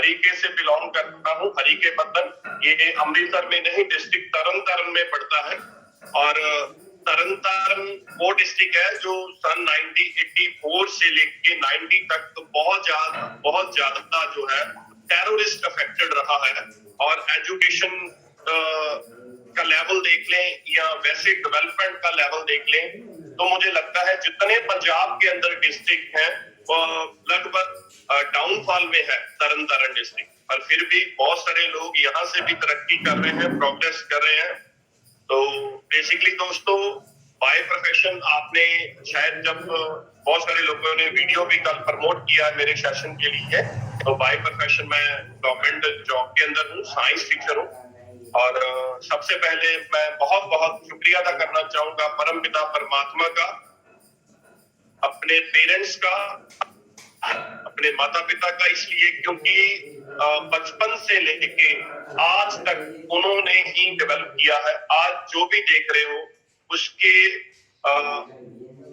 हरीके से बिलोंग करता हूँ, हरीके पत्तन। ये अमृतसर में नहीं, डिस्ट्रिक्ट तरन तारण में पड़ता है। और तरन तारण वो डिस्ट्रिक्ट है जो सन 1984 से लेके 90 तक तो बहुत ज्यादा जो है टेररिस्ट अफेक्टेड रहा है। और एजुकेशन का लेवल देख लें या वैसे डेवलपमेंट का लेवल देख लें, तो मुझे लगता है जितने पंजाब के अंदर डिस्ट्रिक्ट हैं लगभग डाउनफॉल में है तरन तारण डिस्ट्रिक्ट। और फिर भी बहुत सारे लोग यहाँ से भी तरक्की कर रहे हैं, प्रोग्रेस कर रहे हैं। तो बेसिकली दोस्तों, बाय प्रोफेशन आपने शायद जब बहुत सारे लोगों ने वीडियो भी कल प्रमोट किया है मेरे सेशन के लिए, तो बाय प्रोफेशन मैं गवर्नमेंट जॉब के अंदर हूँ, साइंस टीचर हूँ। और सबसे पहले मैं बहुत बहुत शुक्रिया अदा करना चाहूंगा परमपिता परमात्मा का, अपने पेरेंट्स का, अपने माता पिता का, इसलिए क्योंकि बचपन से लेके आज तक उन्होंने ही डेवलप किया है। आज जो भी देख रहे हो उसके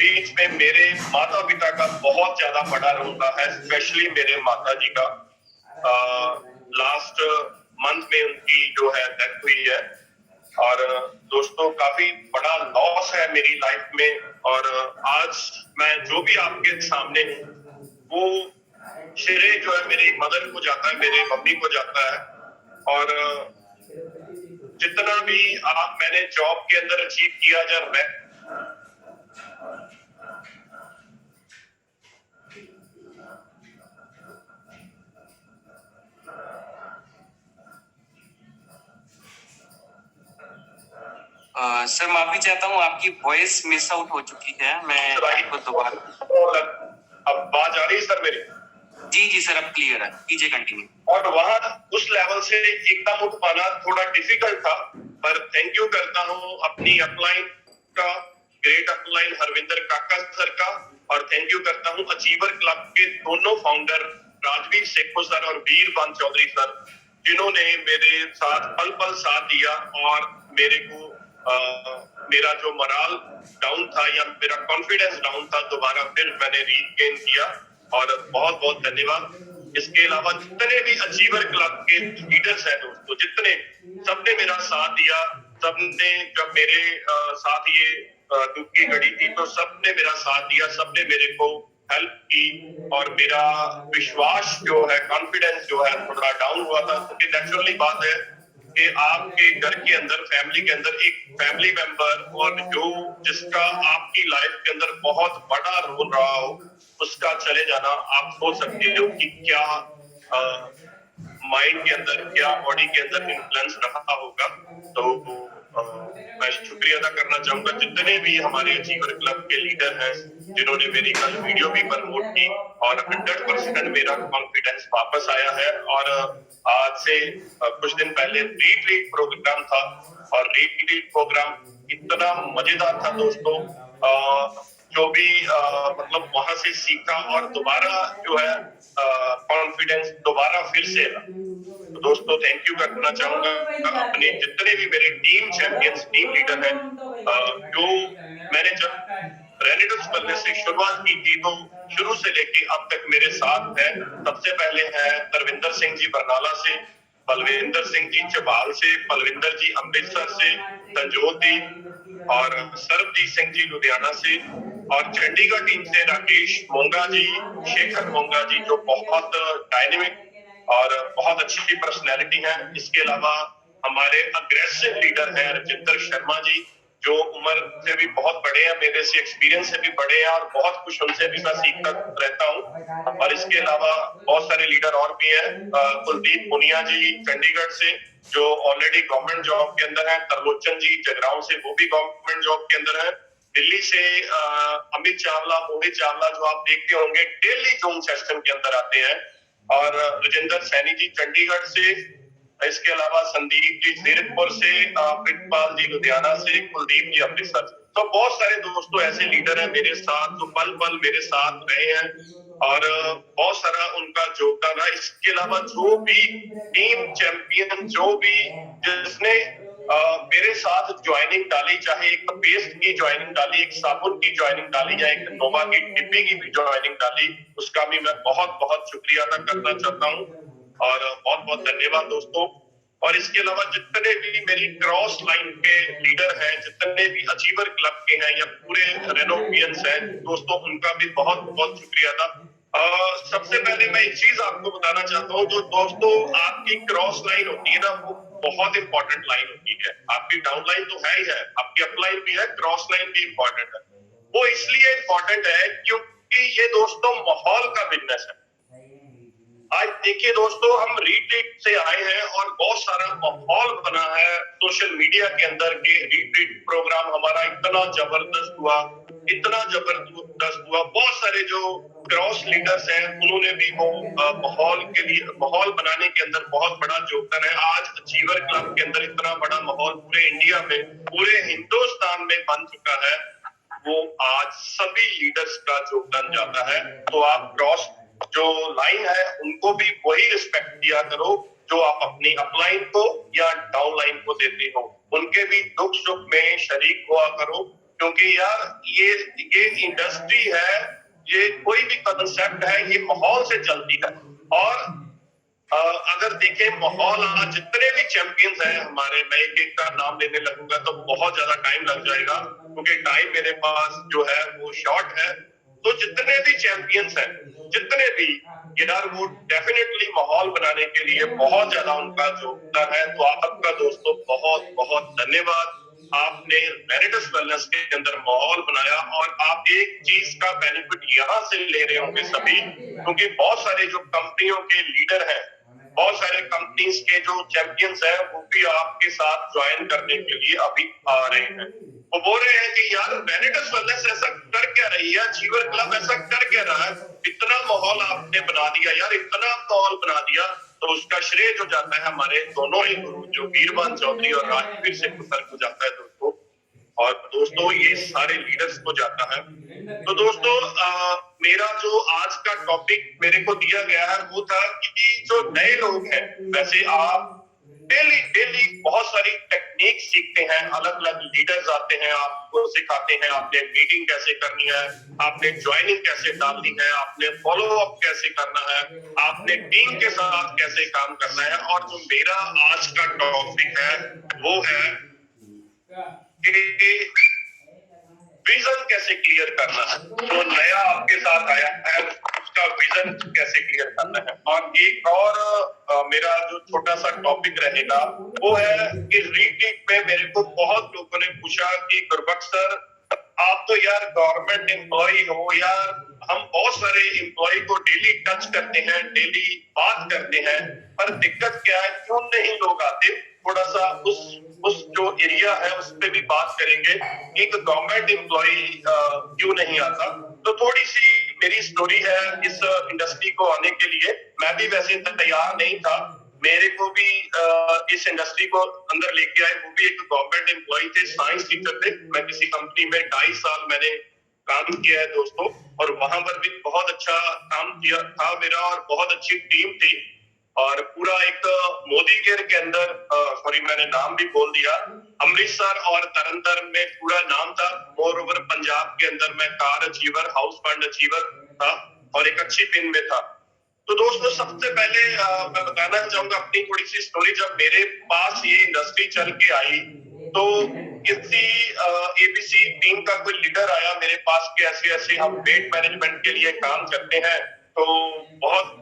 बीच में मेरे माता पिता का बहुत ज्यादा बड़ा रोल रहा है, स्पेशली मेरे माता जी का। लास्ट मंथ में उनकी जो है डेथ हुई है। और दोस्तों, काफी बड़ा लॉस है मेरी लाइफ में। और आज मैं जो भी आपके सामने हूँ वो श्रेय जो है मेरी मदर को जाता है, मेरे मम्मी को जाता है। और जितना भी मैंने जॉब के अंदर अचीव किया, जब मैं सर माफी चाहता हूँ, आपकी वॉइस मिस आउट हो चुकी है। मैं आपको दोबारा आवाज आ रही है सर मेरी? जी सर, अब क्लियर है, कीजिए कंटिन्यू। और वहां उस लेवल से एकदम उठ पाना थोड़ा डिफिकल्ट था, पर थैंक यू करता हूँ अपनी अपलाइन का, ग्रेट अपलाइन हरविंदर काका सर का। और थैंक यू करता हूँ अचीवर क्लब के दोनों फाउंडर राजवीर सेखो सर और वीर बान चौधरी सर, जिन्होंने मेरे साथ पल पल साथ दिया और मेरे को मेरा जो मोरल डाउन था या मेरा कॉन्फिडेंस डाउन था, दोबारा फिर मैंने रीगेन किया। और बहुत बहुत धन्यवाद। इसके अलावा जितने भी अचीवर क्लब के लीडर्स हैं दोस्तों, जितने, सबने मेरा साथ दिया। सबने जब मेरे साथ ये दुख की घड़ी थी तो सबने मेरा साथ दिया, सबने मेरे को हेल्प की। और मेरा विश्वास जो है, कॉन्फिडेंस जो है थोड़ा डाउन हुआ था, क्योंकि नेचुरली बात है कि आपके घर के अंदर, फैमिली के अंदर एक फैमिली मेंबर और जो जिसका आपकी लाइफ के अंदर बहुत बड़ा रोल रहा हो, उसका चले जाना, आप सोच सकते हो कि क्या माइंड के अंदर, क्या बॉडी के अंदर इन्फ्लुएंस रहा होगा। तो मैं शुक्रिया अदा करना चाहूंगा जितने भी हमारे अचीवर क्लब के लीडर हैं, जिन्होंने मेरी कल वीडियो भी प्रमोट की। और 100% मेरा कॉन्फिडेंस वापस आया है। और आज से कुछ दिन पहले रीट्रीट प्रोग्राम था, और रीट्रीट प्रोग्राम इतना मजेदार था दोस्तों। जो भी मतलब वहां से सीखा और दोबारा जो है कॉन्फिडेंस दोबारा फिर से। तो दोस्तों, थैंक यू करना चाहूंगा अपने जितने भी मेरे टीम चैंपियंस, टीम लीडर हैं, जो मैंने जब रेनेडल्स बनने से शुरुआत की थी तो शुरू से लेके अब तक मेरे साथ है। सबसे पहले है तरविंदर सिंह जी बरनाला से, बलविंदर सिंह जी चबाल से, बलविंदर जी अमृतसर से, संजोत जी और सरबजीत सिंह जी लुधियाना से, और चंडीगढ़ टीम से राकेश मोंगा जी, शेखर मोंगा जी, जो बहुत डायनेमिक और बहुत अच्छी पर्सनैलिटी है। इसके अलावा हमारे अग्रेसिव लीडर हैं रजिंदर शर्मा जी, जो उम्र से भी बहुत बड़े हैं, मेरे से एक्सपीरियंस से भी बड़े हैं, और बहुत कुछ उनसे भी मैं सीखता रहता हूँ। और इसके अलावा बहुत सारे लीडर और भी हैं, कुलदीप मुनिया जी चंडीगढ़ से, जो ऑलरेडी गवर्नमेंट जॉब के अंदर है, तरलोचन जी जगरांव से, वो भी गवर्नमेंट जॉब के अंदर है। दिल्ली से अमित चावला, मोहित चावला, जो आप देखते होंगे डेली जोन सेशन के अंदर आते हैं। और राजेंद्र सैनी जी चंडीगढ़ से, इसके अलावा संदीप जी जीरकपुर से, प्रितपाल जी लुधियाना से, कुलदीप जी अमृतसर से। तो बहुत सारे दोस्तों ऐसे लीडर हैं मेरे साथ जो पल पल मेरे साथ रहे हैं, और बहुत सारा उनका योगदान है। इसके अलावा जो भी टीम चैंपियन, जो भी जिसने मेरे साथ ज्वाइनिंग डाली, चाहे एक पेस्ट की ज्वाइनिंग डाली, एक साबुन की ज्वाइनिंग डाली, या एक नोवा की डिब्बी की भी ज्वाइनिंग डाली, उसका भी मैं बहुत बहुत शुक्रिया अदा करना चाहता हूँ। और बहुत बहुत धन्यवाद दोस्तों। और इसके अलावा जितने भी मेरी क्रॉस लाइन के लीडर हैं, जितने भी अचीवर क्लब के हैं या पूरे रेनोवियंस हैं दोस्तों, उनका भी बहुत बहुत शुक्रिया था। सबसे पहले मैं एक चीज आपको बताना चाहता हूँ, जो दोस्तों आपकी क्रॉस लाइन होती है ना, वो बहुत इंपॉर्टेंट लाइन होती है। आपकी डाउन लाइन तो है ही है, आपकी अप लाइन भी है, क्रॉस लाइन भी इंपॉर्टेंट है। वो इसलिए इंपॉर्टेंट है क्योंकि ये दोस्तों माहौल का बिजनेस है। आज देखिए दोस्तों, हम रीट्रीट से आए हैं और बहुत सारा माहौल बना है सोशल मीडिया के अंदर के रीट्रीट प्रोग्राम हमारा इतना जबरदस्त हुआ, इतना जबरदस्त हुआ। बहुत सारे जो क्रॉस लीडर्स हैं उन्होंने भी वो माहौल के लिए, माहौल बनाने के अंदर बहुत बड़ा योगदान है। आज अचीवर क्लब के अंदर इतना बड़ा माहौल पूरे इंडिया में, पूरे हिंदुस्तान में बन चुका है, वो आज सभी लीडर्स का योगदान जाता है। तो आप क्रॉस जो लाइन है उनको भी वही रिस्पेक्ट दिया करो जो आप अपनी अपलाइन को या डाउन लाइन को देते हो। उनके भी दुख सुख में शरीक हुआ करो, क्योंकि यार ये इंडस्ट्री है, ये कोई भी कंसेप्ट है, ये माहौल से चलती है। और अगर देखें माहौल, आज जितने भी चैंपियंस हैं हमारे, मैं एक एक का नाम लेने लगूंगा तो बहुत ज्यादा टाइम लग जाएगा, क्योंकि टाइम मेरे पास जो है वो शॉर्ट है। तो जितने भी चैंपियंस हैं, जितने भी यार, वो डेफिनेटली माहौल बनाने के लिए बहुत ज्यादा उनका योगदान है। तो आपका दोस्तों बहुत बहुत धन्यवाद। आपने वेरिटस वेलनेस के अंदर माहौल बनाया और आप एक चीज का बेनिफिट यहाँ से ले रहे होंगे सभी, क्योंकि बहुत सारे जो कंपनियों के लीडर हैं, बहुत सारे कंपनीज के जो चैंपियंस हैं, वो भी आपके साथ ज्वाइन करने के लिए अभी आ रहे हैं। वो बोल रहे हैं कि यार वेरिटस वेलनेस ऐसा कर क्या रही है, अचीवर क्लब ऐसा कर क्या रहा है, इतना माहौल आपने बना दिया यार, इतना माहौल बना दिया। तो उसका श्रेय जो जाता है हमारे दोनों ही गुरु, जो वीरबान चौधरी और राजवीर सिंह सर को जाता है दोस्तों, और दोस्तों ये सारे लीडर्स को जाता है। तो दोस्तों मेरा जो आज का टॉपिक मेरे को दिया गया है वो था कि जो नए लोग हैं, वैसे आप डेली बहुत सारी टेक्निक सीखते हैं, अलग अलग लीडर्स आते हैं, आपको सिखाते हैं आपने मीटिंग कैसे करनी है, आपने ज्वाइनिंग कैसे डालनी है, आपने फॉलो अप कैसे करना है, आपने टीम के साथ कैसे काम करना है। और जो मेरा आज का टॉपिक है वो है कि विजन कैसे क्लियर करना है। जो नया आपके साथ आया है उसका विजन कैसे क्लियर करना है। और एक और मेरा जो छोटा सा टॉपिक रहेगा वो है कि रीट्रीट में मेरे को बहुत लोगों ने पूछा कि गुरबख्श सर, आप तो यार गवर्नमेंट एम्प्लॉय हो यार, हम बहुत सारे एम्प्लॉय को डेली टच करते हैं, डेली बात करते हैं, पर दिक्कत क्या है, क्यों नहीं लोग आते। थोड़ा सा उस जो एरिया है उस पर भी बात करेंगे, एक गवर्नमेंट एम्प्लॉय क्यों नहीं आता। तो थोड़ी सी मेरी स्टोरी है इस इंडस्ट्री को आने के लिए। मैं भी वैसे तैयार नहीं था, मेरे को भी इस इंडस्ट्री को अंदर लेके आए, वो भी एक गवर्नमेंट एम्प्लॉय थे, साइंस टीचर थे। मैं किसी कंपनी में 2.5 साल मैंने काम किया है दोस्तों, और वहां पर भी बहुत अच्छा काम किया था मेरा, और बहुत अच्छी टीम थी। और पूरा एक मोदी केयर के अंदर, सॉरी मैंने नाम भी बोल दिया, अमृतसर और तरनतारन में पूरा नाम था। मोर ओवर पंजाब के अंदर मैं car achiever, house fund achiever था और एक अच्छी पिन में था। तो दोस्तों सबसे पहले मैं बताना चाहूंगा अपनी थोड़ी सी स्टोरी। जब मेरे पास ये इंडस्ट्री चल के आई तो किसी एबीसी टीम का कोई लीडर आया मेरे पास कि ऐसे ऐसे हम वेट मैनेजमेंट के लिए काम करते हैं, तो बहुत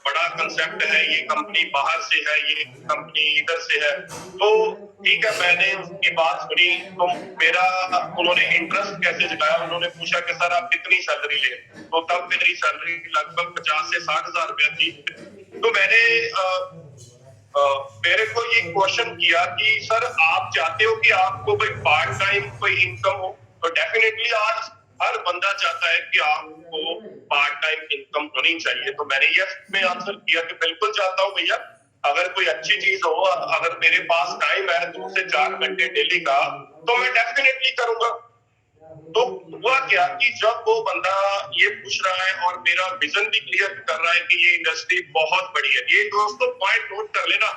बड़ा कंसेप्ट है, ये कंपनी बाहर से है, ये कंपनी इधर से है। तो ठीक है, मैंने उसकी बात सुनी। तो मेरा उन्होंने इंटरेस्ट कैसे जताया, उन्होंने पूछा कि सर आप कितनी सैलरी ले, तो तब मेरी सैलरी लगभग 50 से 60 हजार रुपया थी। तो मैंने मेरे को ये क्वेश्चन किया कि सर आप चाहते हो कि आपको कोई पार्ट टाइम कोई इनकम हो। तो डेफिनेटली आज हर बंदा चाहता है कि आपको पार्ट टाइम इनकम होनी चाहिए। तो मैंने यस में आंसर किया कि बिल्कुल चाहता हूँ भैया, अगर कोई अच्छी चीज हो, अगर मेरे पास टाइम है 2 से 4 घंटे डेली का, तो मैं डेफिनेटली करूंगा। तो हुआ क्या कि जब वो बंदा ये पूछ रहा है और मेरा विजन भी क्लियर कर रहा है कि ये इंडस्ट्री बहुत बड़ी है, ये दोस्तों पॉइंट नोट कर लेना,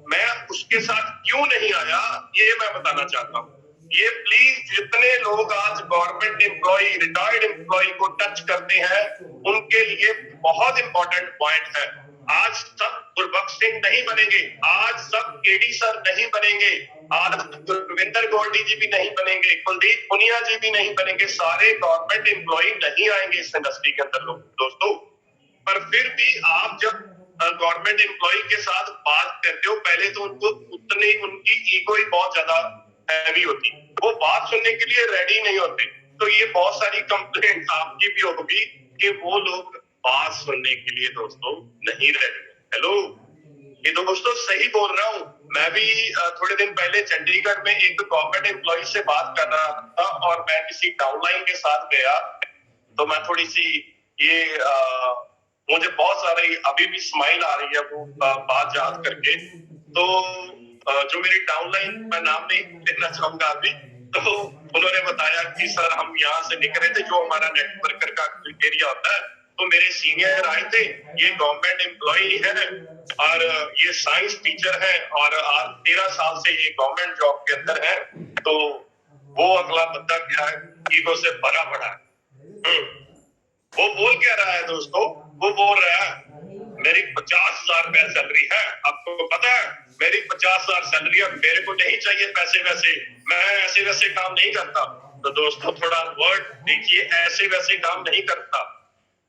मैं उसके साथ क्यों नहीं आया ये मैं बताना चाहता हूँ। ये प्लीज जितने लोग आज गवर्नमेंट एम्प्लॉय, रिटायर्ड एम्प्लॉय को टच करते हैं, उनके लिए बहुत इंपॉर्टेंट पॉइंट है। आज सब गुरबख्श सिंह नहीं बनेंगे, आज सब केडी सर नहीं बनेंगे, आज गुरविंदर गोल्डी जी भी नहीं बनेंगे, कुलदीप पुनिया जी भी नहीं बनेंगे, सारे गवर्नमेंट एम्प्लॉय नहीं आएंगे इस इंडस्ट्री के अंदर दोस्तों। पर फिर भी आप जब गवर्नमेंट एम्प्लॉय के साथ बात करते हो, पहले तो उनको उतनी उनकी ईगो ही बहुत ज्यादा हैवी होती, वो बात सुनने के लिए रेडी नहीं होते। तो ये बहुत सारी कंप्लेंट आपकी भी होगी कि वो लोग बात सुनने के लिए दोस्तों नहीं रेडी। हेलो, ये तो दोस्तों सही बोल रहा हूँ। मैं भी थोड़े दिन पहले चंडीगढ़ में एक गवर्नमेंट एम्प्लॉय से बात कर रहा था और मैं किसी डाउनलाइन के साथ गया, तो मैं थोड़ी सी ये मुझे बहुत सारी अभी भी स्माइल आ रही है वो बात याद करके। तो जो मेरी डाउनलाइन, मैं नाम नहीं लेना चाहूंगा अभी, तो उन्होंने बताया कि सर हम यहाँ से निकले थे, जो हमारा नेटवर्कर का एरिया होता है, तो मेरे सीनियर आए थे, ये गवर्नमेंट एम्प्लॉय है और ये साइंस टीचर है और 13 साल से ये गवर्नमेंट जॉब के अंदर है। तो वो अगला बंदा क्या है, ईगो से भरा पड़ा है। वो बोल क्या रहा है दोस्तों, वो बोल रहा है मेरी 50,000 रुपया सैलरी है, आपको पता है मेरी 50,000 सैलरी है, मेरे को नहीं चाहिए पैसे वैसे, मैं ऐसे वैसे काम नहीं करता। तो दोस्तों थोड़ा वर्ड देखिए, ऐसे वैसे काम नहीं करता।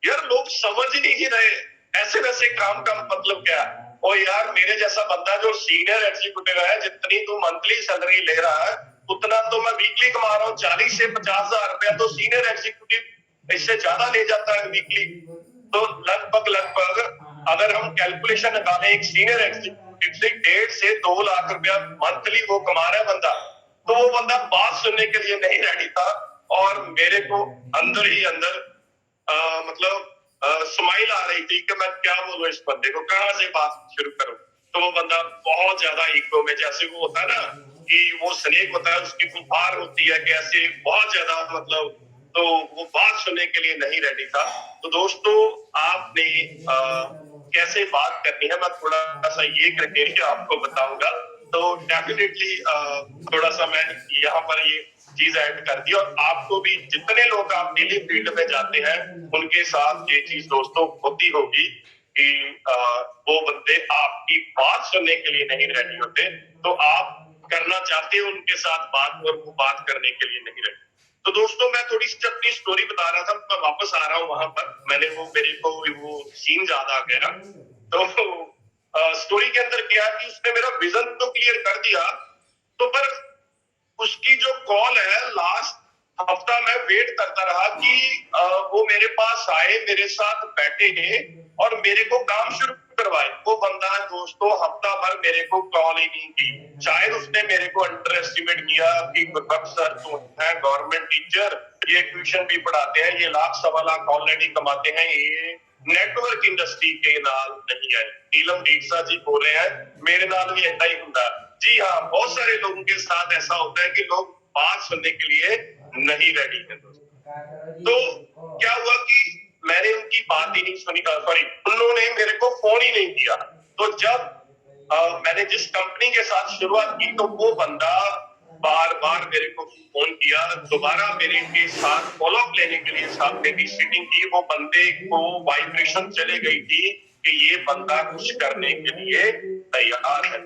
यार लोग समझ ही नहीं रहे ऐसे वैसे काम का मतलब क्या है। और यार मेरे जैसा बंदा जो सीनियर एग्जीक्यूटिव है, जितनी तू मंथली सैलरी ले रहा है उतना तो मैं वीकली कमा रहा हूँ। 40 से 50,000 रुपया तो सीनियर एग्जीक्यूटिव इससे ज्यादा ले जाता है वीकली। तो लगभग अगर हम कैलकुलेशन निकालें एक सीनियर एग्जीक्यूटिव से 1.5 से 2 लाख रुपया मंथली वो कमा रहा है बंदा, तो वो बंदा बात सुनने के लिए नहीं रेडी था। और मेरे को अंदर ही अंदर मतलब स्माइल आ रही थी कि मैं क्या बोलूं इस बंदे को, कहां से बात शुरू करूं। तो वो बंदा बहुत ज्यादा ईगो में, जैसे वो होता है ना कि वो स्नेक होता है, उसकी बुखार होती है कि ऐसे बहुत ज्यादा मतलब, तो वो बात सुनने के लिए नहीं रेडी था। तो दोस्तों आपने कैसे बात करनी है, मैं थोड़ा सा ये क्राइटेरिया आपको बताऊंगा। तो डेफिनेटली थोड़ा सा मैं यहाँ पर ये चीज ऐड कर दी, और आपको भी जितने लोग आप डेली फील्ड में जाते हैं उनके साथ ये चीज दोस्तों होती होगी कि वो बंदे आपकी बात सुनने के लिए नहीं रेडी होते। तो आप करना चाहते हो उनके साथ बात, और वो बात करने के लिए नहीं रेडी। तो दोस्तों मैं थोड़ी सी अपनी स्टोरी बता रहा था, मैं वापस आ रहा हूँ वहां पर, मैंने मेरे को वो सीन याद आ गया। तो स्टोरी के अंदर क्या है कि उसने मेरा विजन तो क्लियर कर दिया, तो पर उसकी जो कॉल है लास्ट हफ्ता मैं वेट करता रहा कि वो मेरे पास आए, मेरे साथ बैठे और मेरे को काम शुरू करवाए। वो बंदा दोस्तों हफ्ता भर मेरे को कॉल ही नहीं की। शायद उसने मेरे को अंडर एस्टिमेट किया कि गुरबख्श सर तो है गवर्नमेंट टीचर, ये ट्यूशन भी पढ़ाते हैं, ये लाख सवा लाख ऑलरेडी कमाते हैं, ये नेटवर्क इंडस्ट्री के नाल नहीं है। नीलम डीसा जी बोल रहे हैं मेरे नाल भी ऐसा ही होता है। जी हाँ, बहुत सारे लोगों के साथ ऐसा होता है कि लोग बात सुनने के लिए नहीं रेडी है दोस्तों। तो क्या हुआ कि मैंने उनकी बात ही नहीं सुनी, सॉरी उन्होंने मेरे को फोन ही नहीं किया। तो जब मैंने जिस कंपनी के साथ शुरुआत की, तो वो बंदा बार बार मेरे को फोन किया, दोबारा मेरे के साथ फॉलोअप लेने के लिए साथ मेरी सीटिंग की। वो बंदे को वाइब्रेशन चले गई थी कि ये बंदा कुछ करने के लिए तैयार है।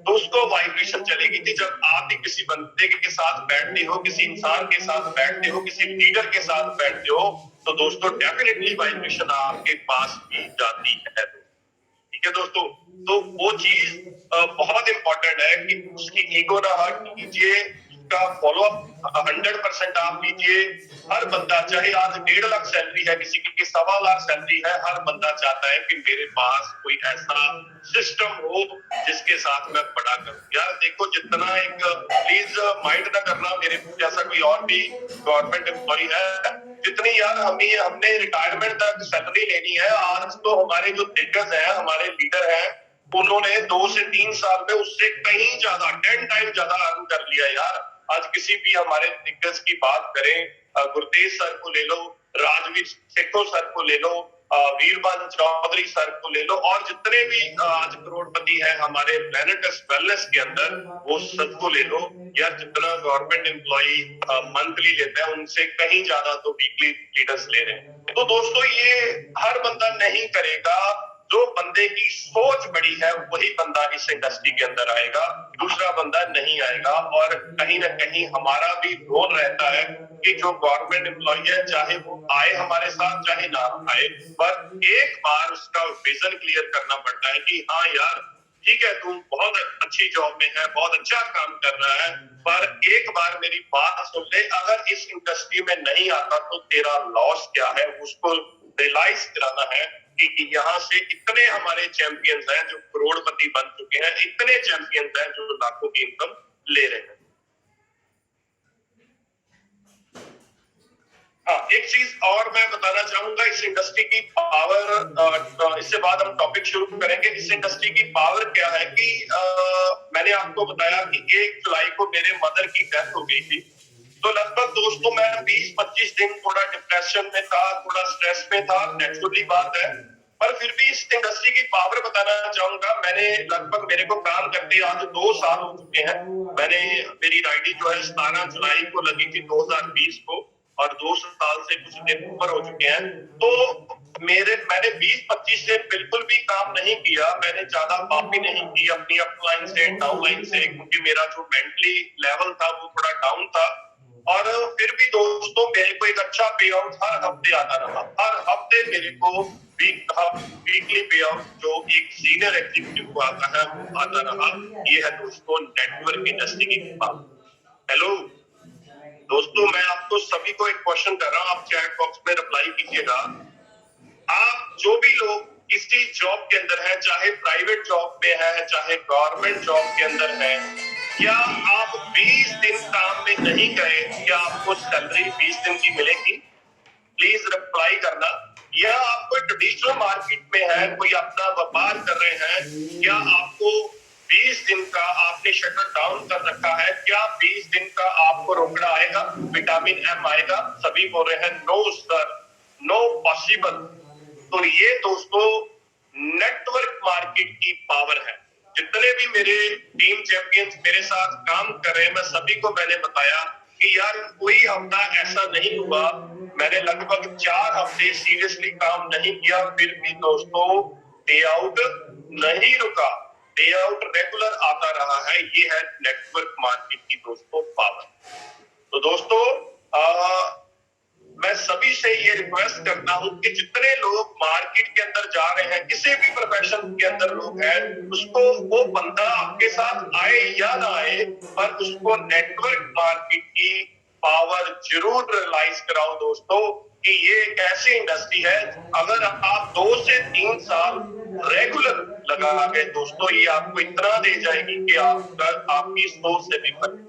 तो उसको वाइब्रेशन चलेगी थी। जब आप भी किसी बंदे के साथ बैठते हो, किसी इंसान के साथ बैठते हो, किसी लीडर के साथ बैठते हो, तो दोस्तों डेफिनेटली वाइब्रेशन आपके पास भी जाती है। ठीक है दोस्तों, तो वो चीज बहुत इंपॉर्टेंट है कि उसकी ईगो ना हर्ट कीजिए, उसका फॉलोअप 100% आप लीजिए। हर बंदा, चाहे आज 1.5 लाख सैलरी है, किसी की 1.25 लाख सैलरी है, हर बंदा चाहता है कि मेरे पास कोई ऐसा सिस्टम हो जिसके साथ मैं बड़ा करूं। यार देखो, जितना एक प्लीज माइंड ना करना, मेरे जैसा कोई और भी गवर्नमेंट एम्प्लॉय है, जितनी यार हमने रिटायरमेंट तक सैलरी लेनी है, आज तो हमारे जो दिग्गज हैं, हमारे लीडर हैं, उन्होंने 2 से 3 साल में उससे कहीं ज्यादा 10 टाइम ज्यादा अर्न कर लिया यार। आज किसी भी हमारे दिग्गज की बात करें, गुरतेज सर को ले लो, राजवीर सेठो सर को ले लो, वीरबान चौधरी सर को ले लो, और जितने भी आज करोड़पति हैं हमारे प्लैनेटस वेलनेस के अंदर, वो सबको ले लो यार। जितना गवर्नमेंट एम्प्लॉई मंथली लेते हैं उनसे कहीं ज्यादा तो वीकली लीडर्स ले रहे हैं। तो दोस्तों ये हर बंदा नहीं करेगा। जो बंदे की सोच बड़ी है वही बंदा इस इंडस्ट्री के अंदर आएगा, दूसरा बंदा नहीं आएगा। और कहीं ना कहीं हमारा भी रोल रहता है कि जो गवर्नमेंट एम्प्लॉय है, चाहे वो आए हमारे साथ चाहे ना आए, पर एक बार उसका विजन क्लियर करना पड़ता है कि हाँ यार ठीक है, तू बहुत अच्छी जॉब में है, बहुत अच्छा काम कर रहा है, पर एक बार मेरी बात सुन ले। अगर इस इंडस्ट्री में नहीं आता तो तेरा लॉस क्या है, उसको रियलाइज कराना है कि यहाँ से इतने हमारे चैंपियंस हैं जो करोड़पति बन चुके हैं, इतने चैंपियंस हैं जो लाखों की इनकम ले रहे हैं। हाँ, एक चीज और मैं बताना चाहूंगा इस इंडस्ट्री की पावर, इससे बाद हम टॉपिक शुरू करेंगे। इस इंडस्ट्री की पावर क्या है कि मैंने आपको बताया कि 1 जुलाई को मेरे मदर की डेथ हो गई थी। तो लगभग दोस्तों मैं 20-25 दिन थोड़ा डिप्रेशन में था, थोड़ा स्ट्रेस में था, नेचुरली बात है। पर फिर भी इस इंडस्ट्री की पावर बताना चाहूंगा। मैंने लगभग, मेरे को काम करते आज 2 साल हो चुके हैं। मेरी आईडी जो है 17 जुलाई को लगी थी 2020 को, और 2 साल से कुछ दिन ऊपर हो चुके हैं। तो मैंने 20-25 दिन बिल्कुल भी काम नहीं किया। मैंने ज्यादा कॉपी नहीं की अपनी अपलाइन से डाउनलाइन से, क्योंकि मेरा जो मेंटली लेवल था वो थोड़ा डाउन था। और फिर भी दोस्तों मेरे को एक अच्छा पे आउट हर हफ्ते आता रहा। हर हफ्ते मेरे को वीकली पे आउट जो एक सीनियर एग्जीक्यूटिव को आता है वो आता रहा। ये है दोस्तों नेटवर्क इंडस्ट्री की बात। हेलो दोस्तों, मैं आपको सभी को एक क्वेश्चन कर रहा हूँ, आप चैट बॉक्स में रिप्लाई कीजिएगा। आप जो भी लोग किसी जॉब के अंदर है, चाहे प्राइवेट जॉब में है चाहे गवर्नमेंट जॉब के अंदर है, क्या आप 20 दिन काम में नहीं गए, क्या आपको सैलरी 20 दिन की मिलेगी? प्लीज रिप्लाई करना। या आप कोई ट्रेडिशनल मार्केट में है, कोई अपना व्यापार कर रहे हैं, क्या आपको 20 दिन का आपने शटर डाउन कर रखा है, क्या 20 दिन का आपको रोकड़ा आएगा, विटामिन एम आएगा? सभी बोल रहे हैं नो सर, नो पॉसिबल। तो ये दोस्तों नेटवर्क मार्केट की पावर है। जितने भी मेरे टीम चैंपियंस मेरे साथ काम कर रहे हैं, मैं सभी को मैंने बताया कि यार कोई हफ्ता ऐसा नहीं हुआ, मैंने लगभग 4 हफ्ते सीरियसली काम नहीं किया, फिर भी दोस्तों पे आउट नहीं रुका, पे आउट रेगुलर आता रहा है। ये है नेटवर्क मार्केट की दोस्तों पावर। तो दोस्तों मैं सभी से ये रिक्वेस्ट करता हूं कि जितने लोग मार्केट के अंदर जा रहे हैं, किसी भी प्रोफेशन के अंदर लोग हैं, उसको वो बंदा आपके साथ आए या ना आए, पर उसको नेटवर्क मार्केट की पावर जरूर रियलाइज कराओ दोस्तों कि ये एक ऐसी इंडस्ट्री है, अगर आप 2 से 3 साल रेगुलर लगा गए दोस्तों, ये आपको इतना दे जाएगी कि आपकी सोच से भी बने।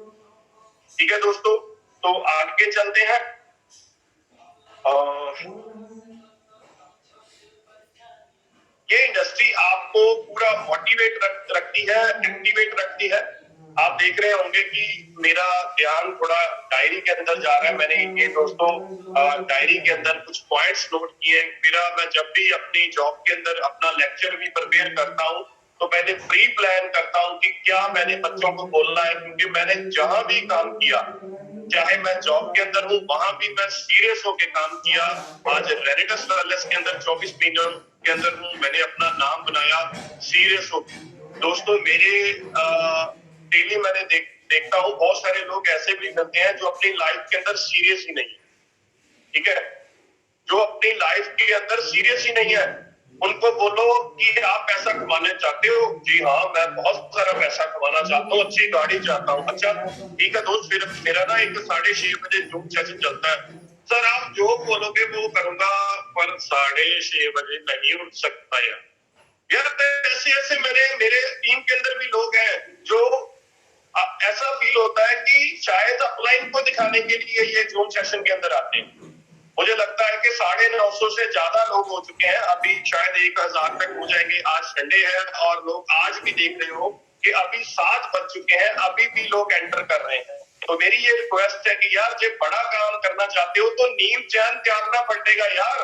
ठीक है दोस्तों, तो आगे चलते हैं। ये इंडस्ट्री आपको पूरा मोटिवेट रखती है, एक्टिवेट रखती है। आप देख रहे होंगे कि मेरा ध्यान थोड़ा डायरी के अंदर जा रहा है। मैंने ये दोस्तों डायरी के अंदर कुछ पॉइंट्स नोट किए। मैं जब भी अपनी जॉब के अंदर अपना लेक्चर भी प्रिपेयर करता हूँ तो मैंने प्री प्लान करता हूँ कि क्या मैंने बच्चों को बोलना है, क्योंकि मैंने जहां भी काम किया, चाहे मैं जॉब के अंदर हूँ, वहां भी मैं सीरियस होकर काम किया। आज रेडिटस वेलनेस के अंदर 24 महीनों के अंदर हूँ, मैंने अपना नाम बनाया सीरियस हो। दोस्तों मेरे डेली मैंने देखता हूँ बहुत सारे लोग ऐसे भी मिलते हैं जो अपनी लाइफ के अंदर सीरियस ही नहीं है। ठीक है, जो अपनी लाइफ के अंदर सीरियस ही नहीं है, उनको बोलो कि आप पैसा कमाना चाहते हो? जी हाँ, मैं बहुत सारा पैसा कमाना चाहता हूँ, अच्छी गाड़ी चाहता हूँ। अच्छा ठीक है दोस्त, फिर मेरा ना एक 6:30 बजे जूम सेशन चलता है। सर आप जो बोलोगे वो करूंगा, पर 6:30 बजे नहीं उठ सकता यार। ऐसे मेरे टीम के अंदर भी लोग हैं जो ऐसा फील होता है कि शायद अपलाइन को दिखाने के लिए ये जूम सेशन के अंदर आते हैं। मुझे लगता है कि 950 से ज्यादा लोग हो चुके हैं, अभी शायद 1000 तक हो जाएंगे। आज संडे है और लोग आज भी देख रहे हो कि अभी 7 बज चुके हैं, अभी भी लोग एंटर कर रहे हैं। तो मेरी ये रिक्वेस्ट है कि यार जब बड़ा काम करना चाहते हो तो नींद चैन त्यागना पड़ेगा यार।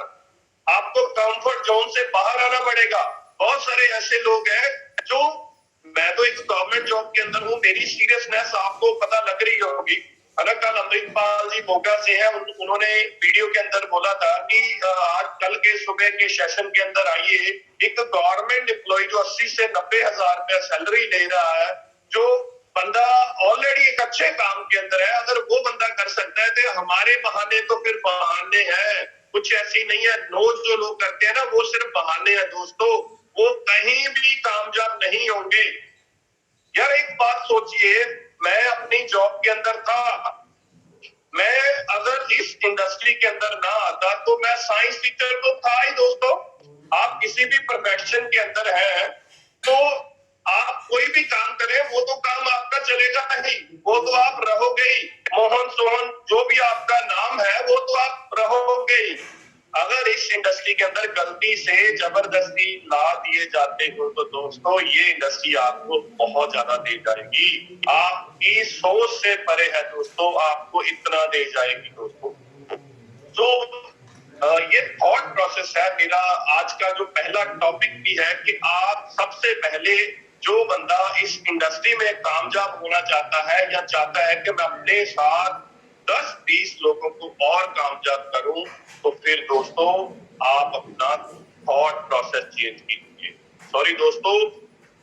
आपको कंफर्ट जोन से बाहर आना पड़ेगा। बहुत सारे ऐसे लोग हैं जो, मैं तो एक गवर्नमेंट जॉब के अंदर हूँ, मेरी सीरियसनेस आपको पता लग रही होगी, है ना। कल अमृतपाल जी मोगा से हैं, उन्होंने वीडियो के अंदर बोला था कि आज कल के सुबह के सेशन के अंदर आइए, एक गवर्नमेंट एम्प्लॉय जो 80 से 90 हजार रुपया सैलरी ले रहा है, जो बंदा ऑलरेडी एक अच्छे काम के अंदर है, अगर वो बंदा कर सकता है तो हमारे बहाने तो फिर बहाने हैं, कुछ ऐसी नहीं है। नोज जो लोग करते हैं ना, वो सिर्फ बहाने हैं दोस्तों, वो कहीं भी कामयाब नहीं होंगे। यार एक बात सोचिए, मैं अपनी जॉब के अंदर था, मैं अगर इस इंडस्ट्री के अंदर ना आता तो मैं साइंस टीचर तो था ही दोस्तों। आप किसी भी प्रोफेशन के अंदर हैं तो आप कोई भी काम करें, वो तो काम आपका चलेगा नहीं, वो तो आप रहोगे ही। मोहन सोहन जो भी आपका नाम है, वो तो आप रहोगे ही। अगर इस इंडस्ट्री के अंदर गलती से जबरदस्ती ला दिए जाते हो तो दोस्तों ये इंडस्ट्री आपको बहुत ज्यादा दे जाएगी, आपकी सोच से परे है दोस्तों, आपको इतना दे जाएगी दोस्तों। तो ये थॉट प्रोसेस है मेरा। आज का जो पहला टॉपिक भी है कि आप सबसे पहले, जो बंदा इस इंडस्ट्री में कामयाब होना चाहता है या चाहता है कि मैं अपने साथ 10-20 लोगों को और कामयाब करूं, तो फिर दोस्तों आप अपना थॉट प्रोसेस चेंज कीजिए। सॉरी दोस्तों,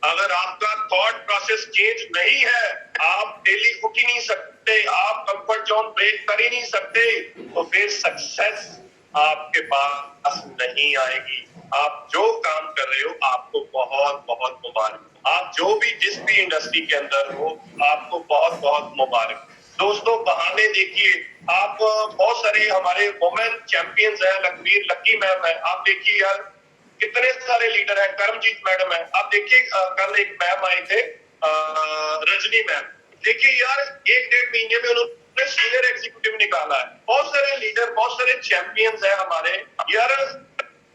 अगर आपका थॉट प्रोसेस चेंज नहीं है, आप डेली उठ ही नहीं सकते, आप कंफर्ट जोन ब्रेक कर ही नहीं सकते, तो फिर सक्सेस आपके पास नहीं आएगी। आप जो काम कर रहे हो, आपको बहुत बहुत मुबारक। आप जो भी जिस भी इंडस्ट्री के अंदर हो, आपको बहुत बहुत मुबारक। दोस्तों बहाने देखिए, आप बहुत सारे हमारे वुमेन चैंपियंस हैं, लखवीर लक्की मैम है, आप देखिए यार कितने सारे लीडर हैं, करमजीत मैडम है, आप देखिए कल एक मैम आए थे, रजनी मैम, देखिए यार 1-1.5 महीने में उन्होंने सीनियर एग्जीक्यूटिव निकाला है। बहुत सारे लीडर, बहुत सारे चैंपियंस हैं हमारे यार।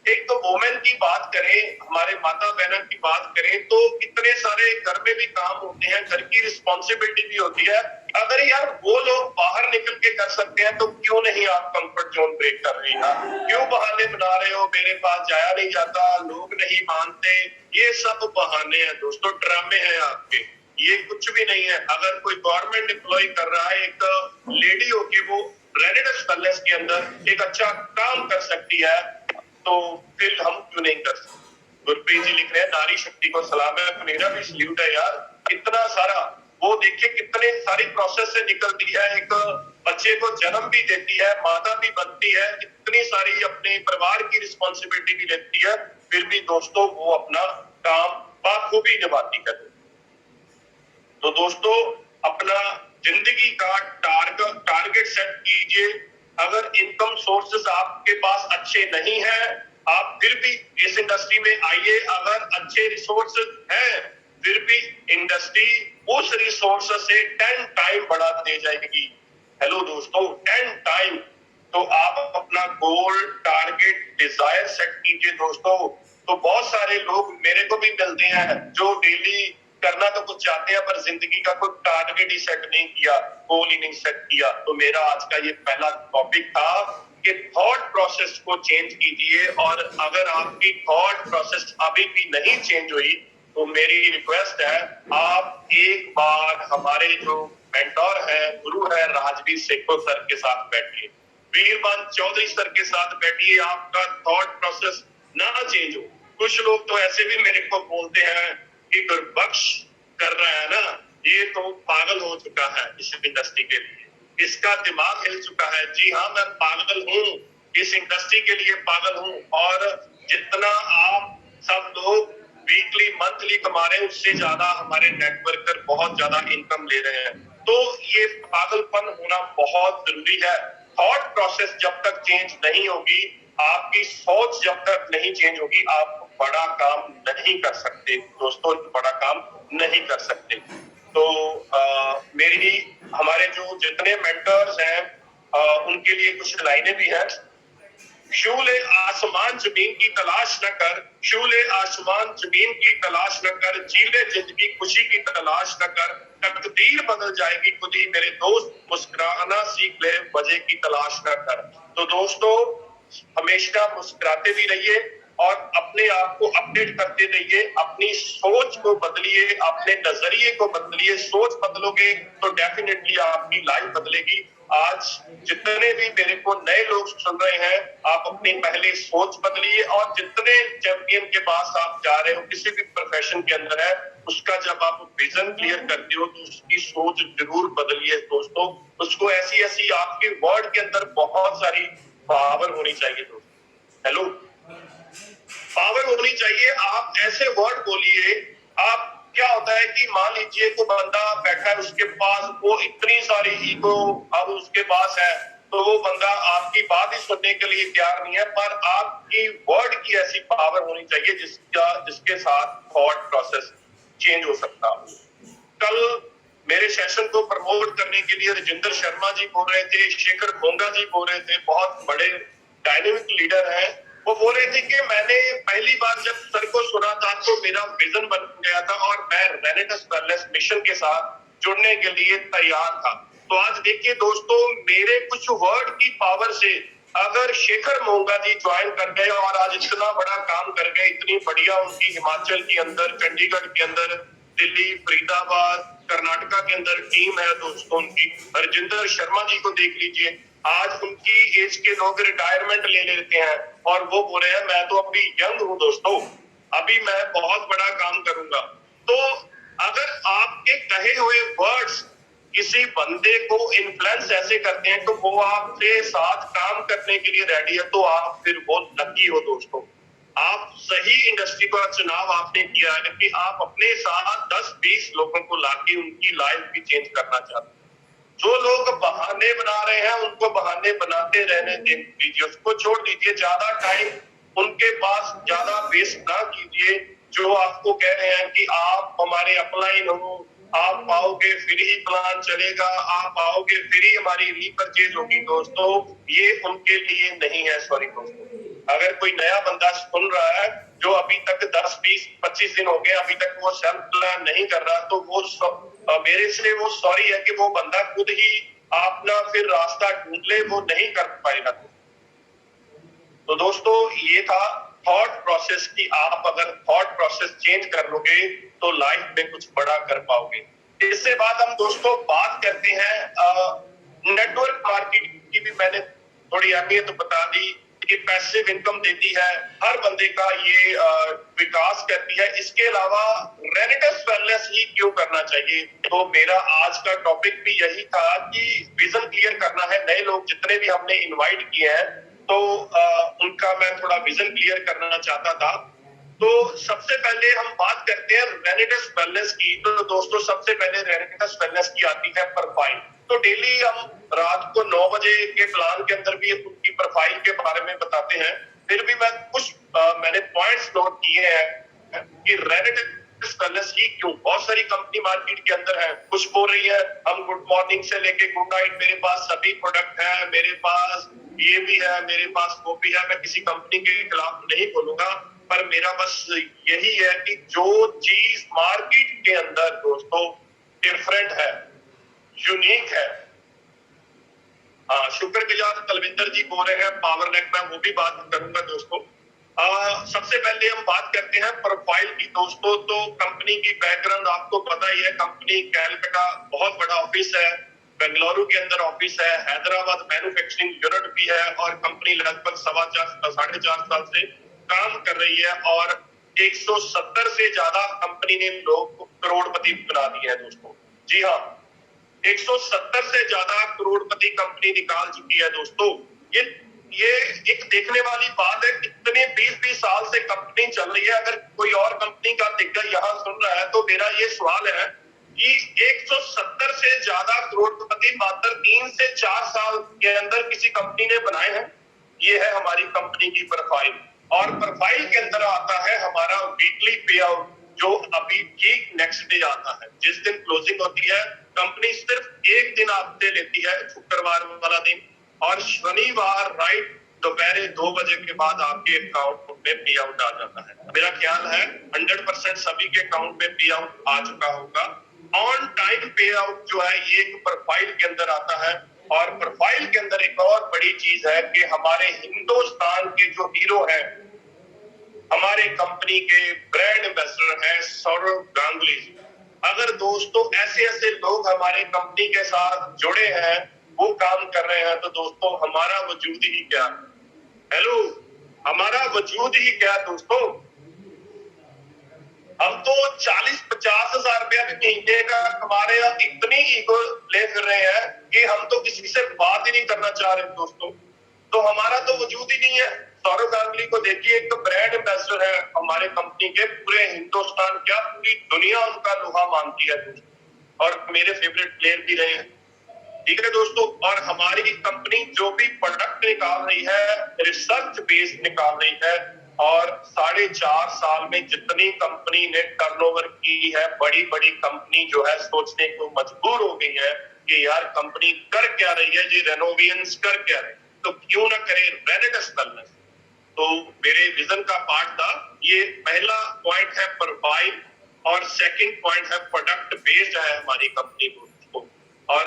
एक तो वोमेन की बात करें, हमारे माता बहनों की बात करें, तो कितने सारे घर में भी काम होते हैं, घर की रिस्पॉन्सिबिलिटी भी होती है। अगर यार वो लोग बाहर निकल के कर सकते हैं तो क्यों नहीं आप कंफर्ट जोन ब्रेक कर रही है? क्यों बहाने बना रहे हो, मेरे पास जाया नहीं जाता, लोग नहीं मानते, ये सब बहाने हैं दोस्तों, ड्रामे हैं आपके, ये कुछ भी नहीं है। अगर कोई गवर्नमेंट एम्प्लॉय कर रहा है, एक लेडी होके वो रेनिडस पैलेस के अंदर एक अच्छा काम कर सकती है, तो फिर हम क्यों नहीं कर सकते? गुरप्रीत जी लिख रहे हैं, नारी शक्ति को सलाम है, मेरा भी सल्यूट है यार। कितना सारा, वो देखिए कितने सारी प्रोसेस से निकलती है, एक बच्चे को जन्म भी देती है, माता भी बनती है, कितनी सारी अपने परिवार की रिस्पॉन्सिबिलिटी भी लेती है, फिर भी दोस्तों वो अपना काम बाखूबी निभाती है। तो दोस्तों अपना जिंदगी का टारगेट सेट कीजिए। अगर इनकम सोर्सेस आपके पास अच्छे नहीं है, आप फिर भी इस इंडस्ट्री में आइए। अगर अच्छे रिसोर्सेज हैं, फिर भी इंडस्ट्री उस रिसोर्स से 10 टाइम बढ़ा दे जाएगी। हेलो दोस्तों, 10 टाइम। तो आप अपना गोल, टारगेट, डिजायर सेट कीजिए दोस्तों। तो बहुत सारे लोग मेरे को भी मिलते हैं जो डेली करना तो कुछ चाहते हैं, पर जिंदगी का कोई टारगेट ही सेट नहीं किया, गोल ही नहीं सेट किया। तो मेरा आज का ये पहला टॉपिक था कि थॉट प्रोसेस को चेंज कीजिए। और अगर आपकी थॉट प्रोसेस अभी भी नहीं चेंज हुई, तो मेरी रिक्वेस्ट है, आप एक बार हमारे जो मेंटोर है, गुरु है, राजवीर सेखो सर के साथ बैठिए, वीरबान चौधरी सर के साथ बैठिए। आपका थॉट प्रोसेस ना चेंज हो। कुछ लोग तो ऐसे भी मेरे को बोलते हैं कि गुरबख्श कर रहा है ना, ये तो पागल हो चुका है इस इंडस्ट्री के लिए, इसका दिमाग हिल चुका है। जी हाँ, मैं पागल हूँ, इस इंडस्ट्री के लिए पागल हूँ। और जितना आप सब लोग वीकली मंथली कमा रहे हैं, उससे ज्यादा हमारे नेटवर्कर बहुत ज्यादा इनकम ले रहे हैं। तो ये पागलपन होना बहुत जरूरी है। थॉट प्रोसेस जब तक चेंज नहीं होगी, आपकी सोच जब तक नहीं चेंज होगी, आप बड़ा काम नहीं कर सकते दोस्तों, बड़ा काम नहीं कर सकते। तो मेरी, हमारे जो जितने मेंटर्स हैं, उनके लिए कुछ लाइनें भी हैं। शूले आसमान जमीन की तलाश न कर, शूले आसमान जमीन की तलाश न कर, जीले जिंदगी खुशी की तलाश न कर, तकदीर बदल जाएगी खुद ही मेरे दोस्त, मुस्कुराना सीख ले, वजह की तलाश न कर। तो दोस्तों हमेशा मुस्कुराते भी रहिए और अपने आप को अपडेट करते रहिए, अपनी सोच को बदलिए, अपने नजरिए को बदलिए। सोच बदलोगे तो डेफिनेटली आपकी लाइफ बदलेगी। आज जितने भी मेरे को नए लोग सुन रहे हैं, आप अपनी पहले सोच बदलिए और जितने चैंपियन के पास आप जा रहे हो, किसी भी प्रोफेशन के अंदर है, उसका जब आप विजन क्लियर करते हो तो उसकी सोच जरूर बदलिए दोस्तों। उसको ऐसी ऐसी आपके वर्ड के अंदर बहुत सारी पावर होनी चाहिए दोस्तों। हेलो, पावर होनी चाहिए। आप ऐसे वर्ड बोलिए। आप क्या होता है कि मान लीजिए कोई बंदा बैठा है, उसके पास वो इतनी सारी ईगो अब उसके पास है, तो वो बंदा आपकी बात ही सुनने के लिए तैयार नहीं है। पर आपकी वर्ड की ऐसी पावर होनी चाहिए जिसके साथ थॉट प्रोसेस चेंज हो सकता है। कल मेरे सेशन को प्रमोट करने के लिए राजेंद्र शर्मा जी बोल रहे थे, शेखर मोंगा जी बोल रहे थे, बहुत बड़े डायनेमिक लीडर हैं। वो बोल रहे थे कि मैंने पहली बार जब सर को सुना था तो मेरा विजन बन गया था और मैं रेनेटस वेलनेस मिशन के साथ जुड़ने के लिए तैयार था। तो आज देखिए दोस्तों, मेरे कुछ वर्ड की पावर से अगर शेखर मोंगा जी ज्वाइन कर गए और आज इतना बड़ा काम कर गए, इतनी बढ़िया उनकी हिमाचल के अंदर, चंडीगढ़ के अंदर, दिल्ली, फरीदाबाद, कर्नाटका के अंदर टीम है दोस्तों उनकी। राजेंद्र शर्मा जी को देख लीजिए, आज उनकी एज के लोग रिटायरमेंट ले लेते हैं और वो बोले हैं मैं तो अभी यंग हूँ दोस्तों, अभी मैं बहुत बड़ा काम करूंगा। तो अगर आपके कहे हुए वर्ड्स किसी बंदे को इन्फ्लुएंस ऐसे करते हैं तो वो आपके साथ काम करने के लिए रेडी है, तो आप फिर बहुत लकी हो दोस्तों। आप सही इंडस्ट्री का चुनाव आपने किया है कि आप अपने साथ 10-20 लोगों को लाके उनकी लाइफ भी चेंज करना चाहते हैं। जो लोग बहाने बना रहे हैं उनको बहाने बनाते रहने दीजिए, उसको छोड़ दीजिए। ज्यादा टाइम उनके पास ज्यादा वेस्ट ना कीजिए। जो आपको कह रहे हैं कि आप हमारे अपलाइन हो, आप आओगे फिर ही प्लान चलेगा, आप आओगे फिर ही हमारी रीपरचेज होगी, दोस्तों ये उनके लिए नहीं है। सॉरी दोस्तों, अगर कोई नया बंदा सुन रहा है जो अभी तक 10-20-25 दिन हो गए, अभी तक वो सेल्फ प्लान नहीं कर रहा, तो वो मेरे से वो सॉरी है कि वो बंदा खुद ही अपना फिर रास्ता ढूंढ ले, वो नहीं कर पाएगा। तो दोस्तों ये था थॉट प्रोसेस की। आप अगर थॉट प्रोसेस चेंज कर लोगे तो लाइफ में कुछ बड़ा कर पाओगे। इससे बाद हम दोस्तों बात करते हैं नेटवर्क मार्केटिंग की। भी मैंने थोड़ी अहमियत बता दी कि पैसिव इनकम देती है, हर बंदे का ये विकास करती है। इसके अलावा रेनेटस वेलनेस ही क्यों करना चाहिए, तो मेरा आज का टॉपिक भी यही था कि विजन क्लियर करना है। नए लोग जितने भी हमने इनवाइट किए हैं तो उनका मैं थोड़ा विजन क्लियर करना चाहता था। तो सबसे पहले हम बात करते हैं रेनेटस वेलनेस की। तो दोस्तों सबसे पहले रेनेटस वेलनेस की आती है प्रोफाइल। तो डेली हम रात को 9 बजे के प्लान के अंदर भी उनकी प्रोफाइल के बारे में बताते हैं। फिर भी मैं कुछ मैंने पॉइंट्स नोट किए हैं कि रेनेटस वेलनेस ही क्यों। बहुत सारी कंपनी मार्केट के अंदर है, कुछ बोल रही है हम गुड मॉर्निंग से लेके गुड नाइट, मेरे पास सभी प्रोडक्ट है, मेरे पास ये भी है, मेरे पास वो भी है। मैं किसी कंपनी के खिलाफ नहीं बोलूंगा, पर मेरा बस यही है कि जो चीज मार्केट के अंदर दोस्तों डिफरेंट है, यूनिक है। शुक्रगुजार तलविंदर जी बोल रहे हैं पावर नेट में, वो भी बात करूंगा दोस्तों। सबसे पहले हम बात करते हैं प्रोफाइल की दोस्तों। तो कंपनी की बैकग्राउंड आपको पता ही है, कंपनी कैलकाटा बहुत बड़ा ऑफिस है, बेंगलुरु के अंदर ऑफिस है, हैदराबाद मैन्युफैक्चरिंग यूनिट भी है और कंपनी लगभग 4.5 साल से काम कर रही है और 170 से ज्यादा कंपनी ने लोग करोड़पति बना दिए हैं दोस्तों। जी हाँ, 170 से ज्यादा करोड़पति कंपनी निकाल चुकी है दोस्तों। ये एक देखने वाली बात है, कितने 20-20 साल से कंपनी चल रही है। अगर कोई और कंपनी का दिग्गज यहाँ सुन रहा है तो मेरा ये सवाल है कि 170 से ज्यादा करोड़पति मात्र 3 से 4 साल के अंदर किसी कंपनी ने बनाए हैं। ये है हमारी कंपनी की प्रोफाइल। और प्रोफाइल के अंदर आता है हमारा वीकली पे आउट, जो अभी ठीक नेक्स्ट डे आता है। जिस दिन क्लोजिंग होती है, कंपनी सिर्फ एक दिन आपसे लेती है, शुक्रवार वाला दिन, और शनिवार राइट दोपहर 2 बजे के बाद आपके अकाउंट में पे आउट आ जाता है। मेरा ख्याल है 100% सभी के अकाउंट में पे आउट आ चुका होगा। ऑन टाइम पे आउट जो है ये एक प्रोफाइल के अंदर आता है। और प्रोफाइल के अंदर एक और बड़ी चीज है कि हमारे हिंदुस्तान के जो हीरो हैं, हमारे कंपनी के ब्रांड एम्बेसडर हैं सौरव गांगुली जी। अगर दोस्तों ऐसे ऐसे लोग हमारे कंपनी के साथ जुड़े हैं, वो काम कर रहे हैं, तो दोस्तों हमारा वजूद ही क्या? हेलो, हमारा वजूद ही क्या दोस्तों? हम तो 40-50 हजार रुपया भी महीने का कमा रहे हैं, इतनी ईगो ले फिर रहे हैं कि हम तो किसी से बात ही नहीं करना चाह रहे दोस्तों। तो हमारा तो वजूद ही नहीं है। सौरव गांगुली को देखिए, एक तो ब्रांड एम्बेसडर है हमारे कंपनी के, पूरे हिंदुस्तान क्या पूरी दुनिया उनका लोहा मानती है दोस्तों, और मेरे फेवरेट प्लेयर भी रहे हैं। ठीक है दोस्तों, और हमारी कंपनी जो भी प्रोडक्ट निकाल रही है, रिसर्च बेस्ड निकाल रही है, और 4.5 साल में जितनी कंपनी ने टर्नओवर की है, बड़ी बड़ी कंपनी जो है सोचने को मजबूर हो गई है कि यार कंपनी कर क्या रही है जी, रेनोवेशंस कर क्या रही है, तो क्यों ना करे रेनेडस वेलनेस। तो मेरे विजन का पार्ट था ये। पहला पॉइंट है प्रोफाइल, और सेकंड पॉइंट है प्रोडक्ट बेस्ड है हमारी कंपनी को। और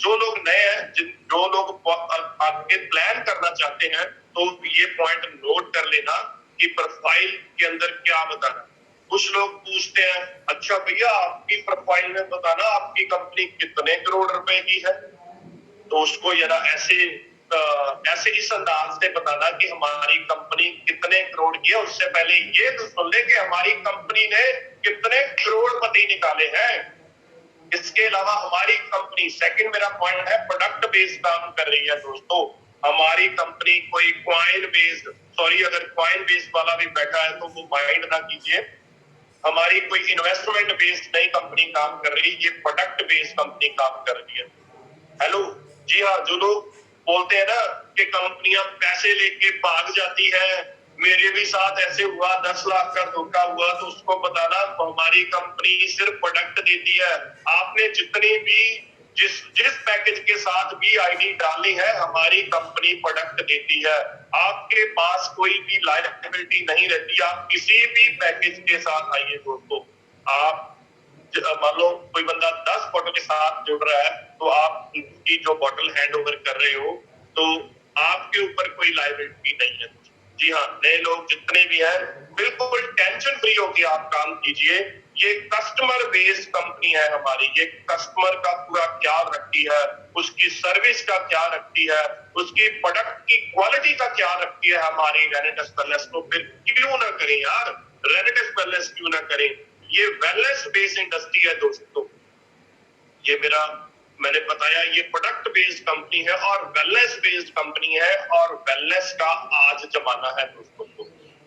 जो लोग नए हैं, जो लोग आपके प्लान करना चाहते हैं, तो ये पॉइंट नोट कर लेना कि प्रोफाइल के अंदर क्या बताना। कुछ लोग पूछते हैं, अच्छा भैया आपकी प्रोफाइल में बताना आपकी कंपनी कितने करोड़ रुपए की है, तो उसको जरा ऐसे इस अंदाज से बताना कि हमारी कंपनी कितने करोड़ की है। उससे पहले ये तो सुन ले कि हमारी कंपनी ने कितने करोड़पति निकाले हैं। इसके अलावा हमारी कंपनी, सेकंड मेरा पॉइंट है, प्रोडक्ट बेस्ड काम कर रही है दोस्तों। हमारी कंपनी कोई क्वाइन बेस्ड, सॉरी अगर क्वाइन बेस्ड वाला भी बैठा है तो वो माइंड ना कीजिए, हमारी कोई इन्वेस्टमेंट बेस्ड नई कंपनी काम कर रही है, ये प्रोडक्ट बेस्ड कंपनी काम कर रही है। हेलो, जी हाँ, जो लोग बोलते हैं ना कि कंपनियां पैसे लेके भाग जाती है, मेरे भी साथ ऐसे हुआ, 10 लाख का धोखा हुआ, तो उसको बताना हमारी कंपनी सिर्फ प्रोडक्ट देती है। आपने जितनी भी जिस पैकेज के साथ भी आईडी डालनी है, हमारी कंपनी प्रोडक्ट देती है। आपके पास कोई भी लायबिलिटी नहीं रहती। आप किसी भी पैकेज के साथ आइए दोस्तों, आप मान लो कोई बंदा 10 बॉटल के साथ जुड़ रहा है, तो आप उसकी जो बॉटल हैंड ओवर कर रहे हो, तो आपके ऊपर कोई लायबिलिटी नहीं है। जी हाँ, नए लोग जितने भी हैं, बिल्कुल टेंशन फ्री होकर आप काम कीजिए। ये कस्टमर बेस्ड कंपनी है हमारी, ये कस्टमर का पूरा ख्याल रखती है, उसकी सर्विस का ख्याल रखती है, उसकी प्रोडक्ट की क्वालिटी का ख्याल रखती है हमारी रेनेडस वेलनेस। तो फिर क्यों ना करें यार, रेनेडस वेलनेस क्यों ना करें। ये वेलनेस बेस्ड इंडस्ट्री है दोस्तों। ये मैंने बताया, ये प्रोडक्ट बेस्ड कंपनी है और वेलनेस बेस्ड कंपनी है, और वेलनेस का आज जमाना है दोस्तों।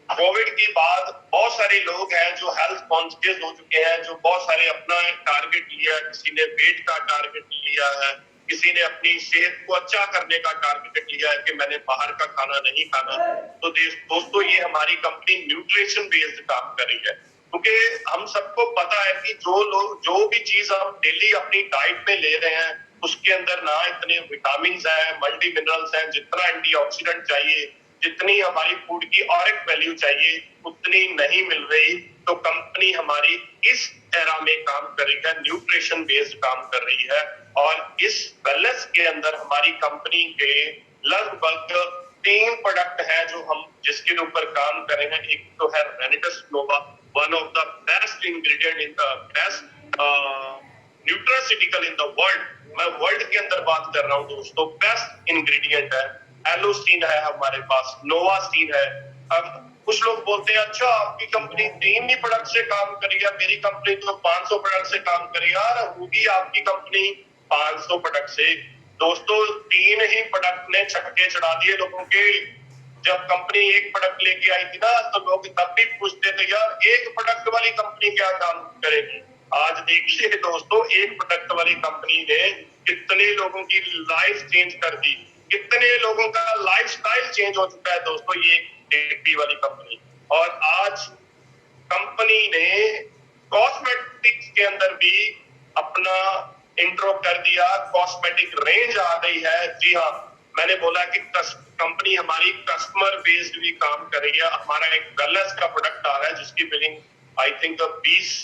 कोविड के बाद बहुत सारे लोग हैं जो हेल्थ कॉन्शियस हो चुके हैं, जो बहुत सारे अपना टारगेट लिया, किसी ने वेट का टारगेट लिया है, किसी ने अपनी सेहत को अच्छा करने का टारगेट लिया है कि मैंने बाहर का खाना नहीं खाना। तो दोस्तों, ये हमारी कंपनी न्यूट्रिशन बेस्ड काम कर रही है, क्योंकि हम सबको पता है कि जो भी चीज हम डेली अपनी डाइट में ले रहे हैं, उसके अंदर ना इतने विटामिन है, मल्टी मिनरल्स हैं, जितना एंटीऑक्सीडेंट चाहिए, जितनी हमारी फूड की ऑरिक वैल्यू चाहिए, उतनी नहीं मिल रही। तो कंपनी हमारी इस एरा में काम कर रही है, न्यूट्रिशन बेस्ड काम कर रही है, और इस वेलनेस के अंदर हमारी कंपनी के लगभग 3 प्रोडक्ट हैं जो हम जिसके ऊपर काम कर रहे हैं। एक तो है Renatus Nova, one of the best ingredient in the best nutraceutical in the world. मैं वर्ल्ड के अंदर बात कर रहा हूँ दोस्तों, बेस्ट इंग्रेडिएंट है। एलोस्टीन है हमारे पास, नोवास्टीन है। अब कुछ लोग बोलते हैं, अच्छा आपकी कंपनी 3 ही प्रोडक्ट से काम करी है, मेरी कंपनी तो 500 प्रोडक्ट से काम करी। यार होगी आपकी कंपनी 500 प्रोडक्ट से, दोस्तों 3 ही प्रोडक्ट ने छक्के चढ़ा दिए लोगों के। जब कंपनी एक प्रोडक्ट लेके आई थी ना, तो लोग तब भी पूछते थे यार एक प्रोडक्ट वाली कंपनी क्या काम करेगी। आज देखिए दोस्तों, एक प्रोडक्ट वाली कंपनी ने कितने लोगों की लाइफ चेंज कर दी, कितने लोगों का लाइफस्टाइल चेंज हो चुका है दोस्तों, ये एक वाली कंपनी। और आज कंपनी ने कॉस्मेटिक्स के अंदर भी अपना इंट्रो कर दिया, कॉस्मेटिक रेंज आ गई है। जी हाँ, मैंने बोला कि कंपनी हमारी कस्टमर बेस्ड भी काम कर रही है। हमारा एक वेलनेस का प्रोडक्ट आ रहा है जिसकी बिलिंग आई थिंक 20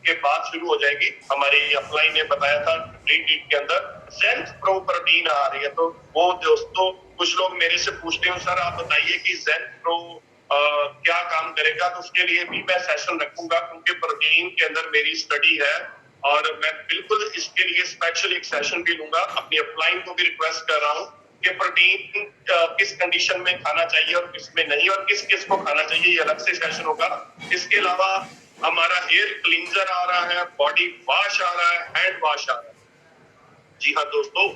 के बाद शुरू हो जाएगी। हमारी अप्लाई ने बताया था ड्रीम लीग के अंदर ज़ेंथ प्रो प्रोटीन आ रही है। तो वो दोस्तों कुछ लोग मेरे से पूछते हैं सर आप बताइए कि ज़ेंथ प्रो क्या काम करेगा, तो उसके लिए भी मैं सेशन रखूंगा क्योंकि प्रोटीन के अंदर मेरी स्टडी है और मैं बिल्कुल इसके लिए स्पेशल एक सेशन भी लूंगा। अपनी अपलाइन को भी रिक्वेस्ट कर रहा हूँ कि प्रोटीन किस कंडीशन में खाना चाहिए और किस में नहीं, और किस किस को खाना चाहिए, ये अलग से सेशन होगा। इसके अलावा हमारा हेयर क्लींजर आ रहा है, बॉडी वॉश आ रहा है, हैंड वॉश आ रहा है। जी हाँ दोस्तों,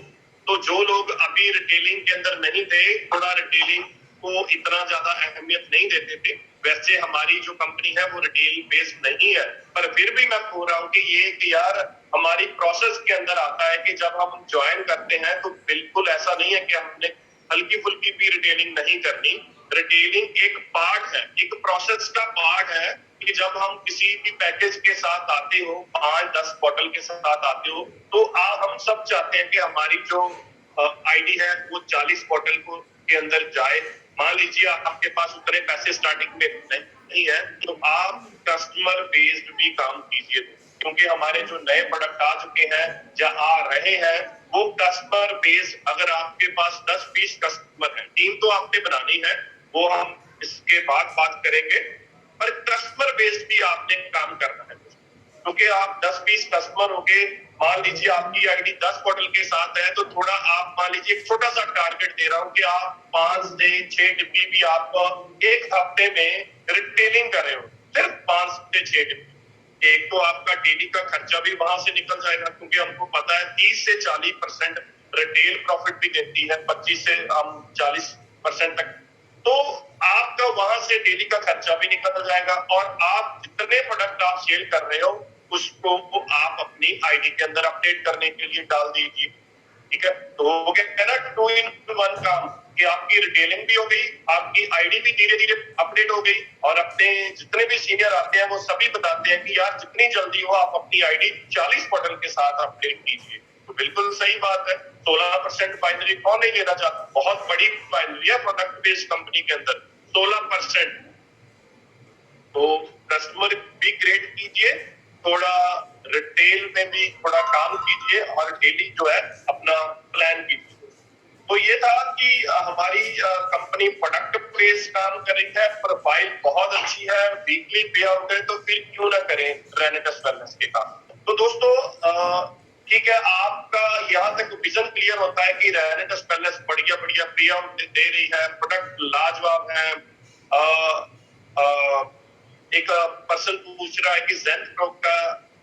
तो जो लोग अभी रिटेलिंग के अंदर नहीं थे, थोड़ा रिटेलिंग को इतना ज्यादा अहमियत नहीं देते थे, वैसे हमारी जो कंपनी है वो रिटेल बेस्ड नहीं है, पर फिर भी मैं बोल रहा हूँ कि ये कि यार हमारी प्रोसेस के अंदर आता है कि जब हम ज्वाइन करते हैं तो बिल्कुल ऐसा नहीं है कि हमने हल्की फुल्की भी रिटेलिंग नहीं करनी। रिटेलिंग एक पार्ट है, एक प्रोसेस का पार्ट है कि जब हम किसी भी पैकेज के साथ आते हो, 5-10 बॉटल के साथ आते हो, तो हम सब चाहते हैं कि हमारी जो आईडी है वो 40 बॉटल को के अंदर जाए। मान लीजिए आपके पास उतने पैसे स्टार्टिंग में नहीं है, तो आप कस्टमर बेस्ड भी काम कीजिए, क्योंकि हमारे जो नए प्रोडक्ट आ चुके हैं या आ रहे हैं वो कस्टमर बेस्ड, अगर आपके पास 10-20 कस्टमर है, टीम तो आपने बनानी है, वो हम इसके बाद बात करेंगे, पर कस्टमर बेस्ड भी आपने काम करना है, क्योंकि आप 10-20 कस्टमर होंगे। मान लीजिए आपकी आईडी 10 बॉटल के साथ है, तो थोड़ा आप मान लीजिए एक छोटा सा टारगेट दे रहा हूं कि आप 5 से 6 डिब्बी भी आप एक हफ्ते में रिटेलिंग कर रहे हो, सिर्फ 5 से 6 डिब्बी, एक तो आपका डेली का खर्चा भी वहां से निकल जाएगा, क्योंकि हमको पता है 30 से 40% रिटेल प्रॉफिट भी देती है, 25 से हम 40% तक, तो आपका वहां से डेली का खर्चा भी निकल जाएगा और आप जितने प्रोडक्ट आप सेल कर रहे हो उसको आप अपनी आईडी के अंदर अपडेट करने के लिए डाल दीजिए। ठीक है, तो हो गया ना 2 in 1 काम, कि आपकी रिटेलिंग भी हो गई, आपकी आईडी भी धीरे धीरे अपडेट हो गई, और अपने जितने भी सीनियर आते हैं वो सभी बताते हैं कि यार जितनी जल्दी हो आप अपनी आईडी 40 मॉडल के साथ अपडेट कीजिए। तो बिल्कुल सही बात है, 16% बाइनरी कौन नहीं लेना चाहता, बहुत बड़ी बाइनरी है प्रोडक्ट बेस्ड कंपनी के अंदर 16%। तो कस्टमर भी क्रिएट कीजिए, थोड़ा रिटेल में भी थोड़ा काम कीजिए और डेली जो है अपना प्लान कीजिए। तो ये था कि हमारी कंपनी प्रोडक्ट बेस्ड काम कर रही है, प्रोफाइल बहुत अच्छी है, वीकली पे आउट है, तो फिर क्यों ना करें रेनेटस वेलनेस के काम। तो दोस्तों ठीक है, आपका यहाँ तक विजन क्लियर होता है कि रेनेटस वेलनेस बढ़िया बढ़िया पे आउट दे रही है, प्रोडक्ट लाजवाब है। एक पर्सन पूछ रहा है कि ज़ेंथ प्रो का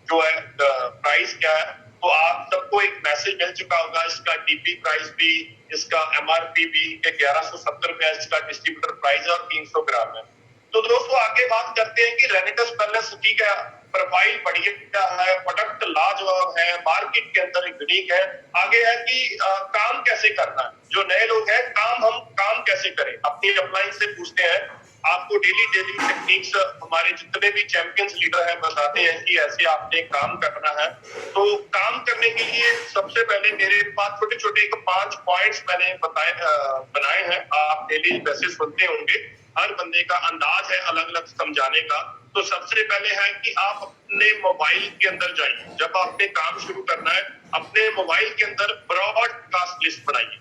जो है प्राइस क्या है, तो आप सबको एक मैसेज मिल चुका होगा, इसका डीपी प्राइस भी, इसका एमआरपी भी 1170 रुपया इसका डिस्ट्रीब्यूटर प्राइस है और 300 ग्राम है। तो दोस्तों आगे बात करते हैं कि रेनेटस वेलनेस ठीक है, प्रोफाइल बढ़िया है, प्रोडक्ट लाजवाब है, मार्केट के अंदर यूनिक है। आगे है कि काम कैसे करना है, जो नए लोग हैं हम काम कैसे करें, अपनी अपलाइन से पूछते हैं। आपको डेली टेक्निक्स हमारे जितने भी चैंपियंस लीडर हैं बताते हैं कि ऐसे आपने काम करना है। तो काम करने के लिए सबसे पहले मेरे पास छोटे छोटे 5 पॉइंट्स मैंने बनाए हैं, आप डेली वैसे सुनते होंगे, हर बंदे का अंदाज है अलग अलग समझाने का। तो सबसे पहले है कि आप अपने मोबाइल के अंदर जाइए, जब आपने काम शुरू करना है अपने मोबाइल के अंदर ब्रॉडकास्ट लिस्ट बनाइए।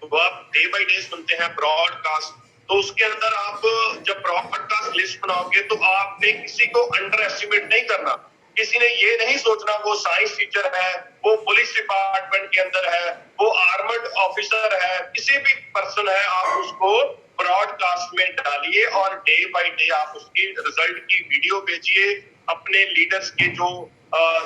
तो आप डे बाय डे सुनते हैं ब्रॉडकास्ट, तो उसके अंदर आप जब ब्रॉडकास्ट लिस्ट बनाओगे तो आपने किसी को अंडर एस्टिमेट नहीं करना, किसी ने ये नहीं सोचना वो साइंस टीचर है, वो पुलिस डिपार्टमेंट के अंदर है, वो आर्मड ऑफिसर है, किसी भी पर्सन है, आप उसको ब्रॉडकास्ट में डालिए और डे बाय डे आप उसकी रिजल्ट की वीडियो भेजिए। अपने लीडर्स के जो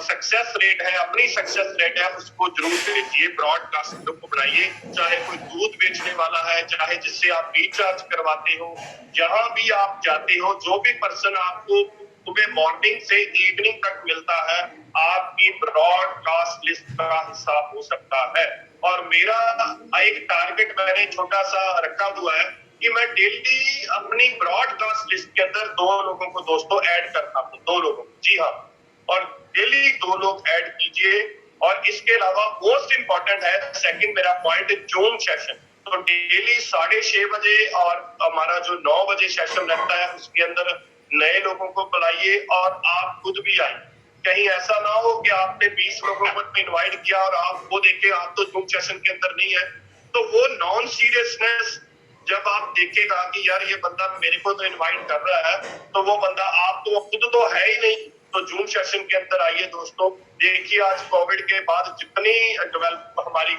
सक्सेस रेट है, अपनी सक्सेस रेट है, उसको जरूर भेजिए, ब्रॉडकास्ट को बनाइए। चाहे कोई दूध बेचने वाला है, चाहे जिससे आप रिचार्ज करवाते हो, जहां भी आप जाते हो, जो भी पर्सन आपको सुबह मॉर्निंग से इवनिंग तक मिलता है, आपकी ब्रॉडकास्ट लिस्ट का हिस्सा हो सकता है। और मेरा एक टारगेट मैंने छोटा सा रखा हुआ है कि मैं डेली अपनी ब्रॉडकास्ट लिस्ट के अंदर 2 लोगों को दोस्तों ऐड करता हूँ, 2 लोगों, जी हाँ, और डेली 2 लोग ऐड कीजिए। और इसके अलावा मोस्ट इंपॉर्टेंट है सेकंड मेरा पॉइंट, जूम सेशन। तो डेली 6:30 बजे और हमारा जो 9 बजे सेशन रहता है उसके अंदर नए लोगों को बुलाइए और आप खुद भी आइए। कहीं ऐसा ना हो कि आपने 20 लोगों को इनवाइट किया और आप वो देखे आप तो जूम सेशन के अंदर नहीं है, तो वो नॉन सीरियसनेस जब आप देखेगा कि यार ये बंदा मेरे को तो इनवाइट कर रहा है, तो वो बंदा आप तो खुद तो है ही नहीं, तो जूम सेशन के अंदर आइए दोस्तों। देखिए आज कोविड के बाद जितनी डेवलप हमारी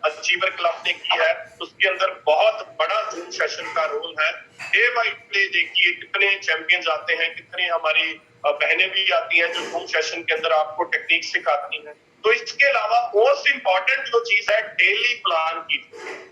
अचीवर क्लब ने की है, उसके अंदर बहुत बड़ा जूम सेशन का रोल है। डे बाई डे देखिए कितने चैंपियंस आते हैं, कितने हमारी बहनें भी आती हैं जो जूम सेशन के अंदर आपको टेक्निक सिखाती हैं। तो इसके अलावा मोस्ट इंपॉर्टेंट जो चीज है, डेली प्लान की,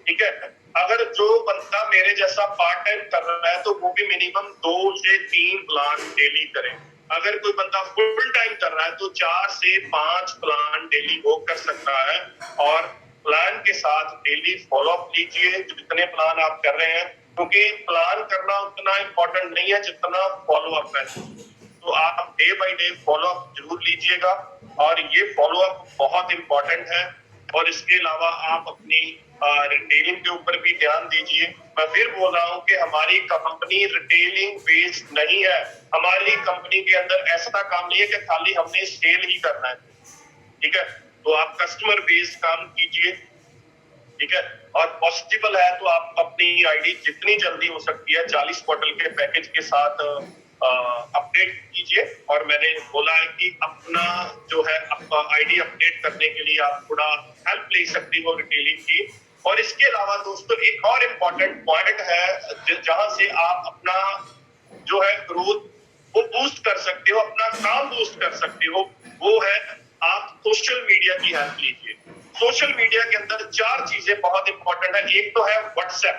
ठीक है। अगर जो बंदा मेरे जैसा पार्ट टाइम कर रहा है तो वो भी मिनिमम 2 से 3 प्लान डेली करे। अगर कोई बंदा फुल टाइम कर रहा है तो 4 से 5 प्लान डेली वो कर सकता है। और प्लान के साथ डेली फॉलो अप लीजिए जितने प्लान आप कर रहे हैं, क्योंकि प्लान करना उतना इम्पोर्टेंट नहीं है जितना फॉलो अप है। तो आप day by day follow up जरूर लीजिएगा, और ये फॉलो अप बहुत इंपॉर्टेंट है। और इसके अलावा आप अपनी रिटेलिंग के ऊपर भी ध्यान दीजिए। मैं फिर बोल रहा हूँ कि हमारी कंपनी रिटेलिंग बेस्ड नहीं है। हमारी कंपनी के अंदर ऐसा काम नहीं है कि खाली हमने सेल ही करना है, ठीक है। तो आप कस्टमर बेस्ड काम कीजिए, ठीक है। और पॉसिबल है तो आप अपनी आईडी जितनी जल्दी हो सकती है 40 बॉटल के पैकेज के साथ अपडेट कीजिए। और मैंने बोला है कि अपना जो है आईडी अपडेट करने के लिए आप थोड़ा हेल्प ले सकती हो रिटेलिंग की। और इसके अलावा दोस्तों एक और इम्पोर्टेंट पॉइंट है जहां से आप अपना जो है ग्रोथ वो बूस्ट कर सकते हो, अपना काम बूस्ट कर सकते हो, वो है आप सोशल मीडिया की हेल्प लीजिए। सोशल मीडिया के अंदर 4 चीजें बहुत इंपॉर्टेंट है। एक तो है व्हाट्सएप,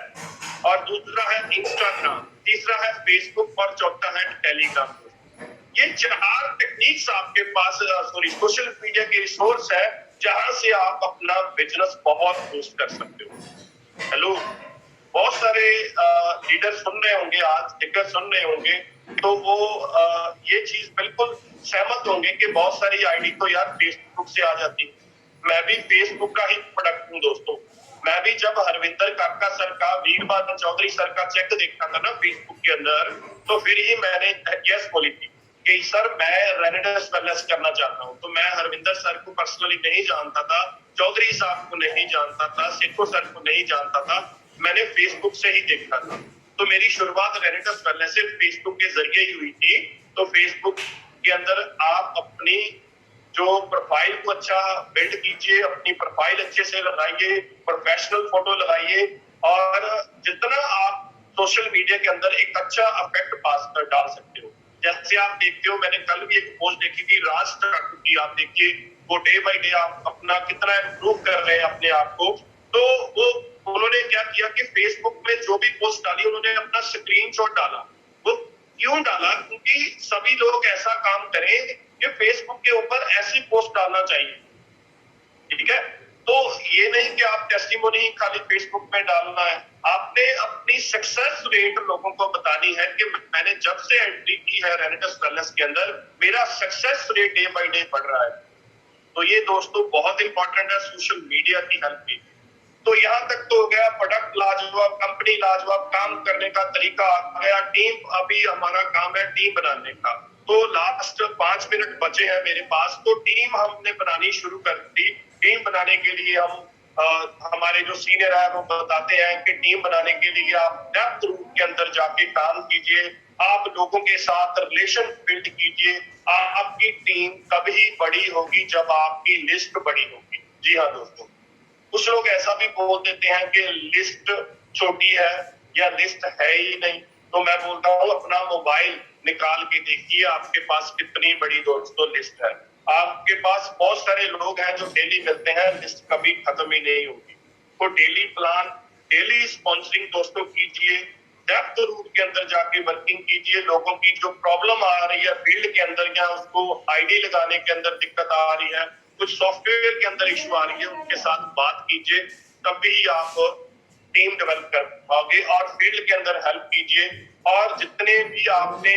और दूसरा है इंस्टाग्राम, तीसरा है फेसबुक, और चौथा है टेलीग्राम। ये 4 टेक्निक्स आपके पास सोशल मीडिया के रिसोर्स है जहां से आप अपना बिजनेस बहुत बूस्ट कर सकते हो। हेलो, बहुत सारे लीडर सुन रहे होंगे, आज स्पीकर सुन रहे होंगे, तो वो ये चीज बिल्कुल सहमत होंगे कि बहुत सारी आईडी तो यार फेसबुक से आ जाती है। मैं भी फेसबुक का ही प्रोडक्ट हूँ दोस्तों। मैं भी जब हरविंदर काका सर का, वीरभद्र चौधरी सर का चेक देखा था ना फेसबुक के अंदर, तो फिर ही मैंने यस बोली थी कि सर मैं रेनेडेस वेलनेस करना चाहता हूँ। तो मैं हरविंदर सर को पर्सनली नहीं जानता था, चौधरी साहब को नहीं जानता था, सिक्को सर को नहीं जानता था, मैंने फेसबुक से ही देखा था। तो मेरी शुरुआत रेनेडेस वेलनेस से फेसबुक के जरिए ही हुई थी। तो फेसबुक के अंदर आप अपनी जो प्रोफाइल को अच्छा बिल्ड कीजिए, अपनी प्रोफाइल अच्छे से लगाइए, प्रोफेशनल फोटो लगाइए, और जितना आप सोशल मीडिया के अंदर एक अच्छा इफेक्ट पास कर डाल सकते हो। जैसे आप देखते हो, मैंने कल भी एक पोस्ट देखी थी राज ठाकुर की, आप देखिए वो डे बाय डे आप अपना कितना इम्प्रूव कर रहे हैं अपने आप को। तो वो उन्होंने क्या किया कि फेसबुक में जो भी पोस्ट डाली उन्होंने अपना स्क्रीनशॉट डाला। वो क्यों डाला? क्योंकि सभी लोग ऐसा काम करें कि फेसबुक के ऊपर ऐसी पोस्ट डालना चाहिए, ठीक है। तो ये नहीं कि आप टेस्टिमोनी खाली फेसबुक में डालना है, आपने अपनी सक्सेस रेट लोगों को बतानी है कि मैंने जब से एंट्री की है रेनेडेस वेलनेस के अंदर, मेरा success rate day by day बढ़ रहा है। तो ये दोस्तों बहुत इंपॉर्टेंट है सोशल मीडिया की हेल्प की। तो यहाँ तक तो हो गया, प्रोडक्ट लाजवाब, कंपनी लाजवाब, काम करने का तरीका आ गया, टीम अभी हमारा काम है टीम बनाने का। तो लास्ट 5 मिनट बचे हैं मेरे पास, तो टीम हमने बनानी शुरू कर दी। टीम बनाने के लिए हम हमारे जो सीनियर है वो बताते हैं कि टीम बनाने के लिए आप डेप्थ रूट के अंदर जाके काम कीजिए, आप लोगों के साथ रिलेशन बिल्ड कीजिए। आपकी टीम तभी बड़ी होगी जब आपकी लिस्ट बड़ी होगी। जी हाँ दोस्तों, कुछ लोग ऐसा भी बोल देते हैं कि लिस्ट छोटी है या लिस्ट है ही नहीं। तो मैं बोलता हूँ अपना मोबाइल निकाल के देखिए आपके पास कितनी बड़ी दोस्तों लिस्ट है। आपके पास बहुत सारे लोग हैं जो डेली मिलते हैं, लिस्ट कभी खत्म ही नहीं होगी। तो डेली प्लान, डेली स्पॉन्सरिंग दोस्तों कीजिए, डेप्थ रूट के अंदर जाके वर्किंग कीजिए। लोगों की जो प्रॉब्लम आ रही है फील्ड के अंदर, या उसको आईडी लगाने के अंदर दिक्कत आ रही है, कुछ सॉफ्टवेयर के अंदर इशू आ रही है, उनके साथ बात कीजिए, तभी आप टीम डेवलप कर पाओगे। और फील्ड के अंदर हेल्प कीजिए। और जितने भी आपने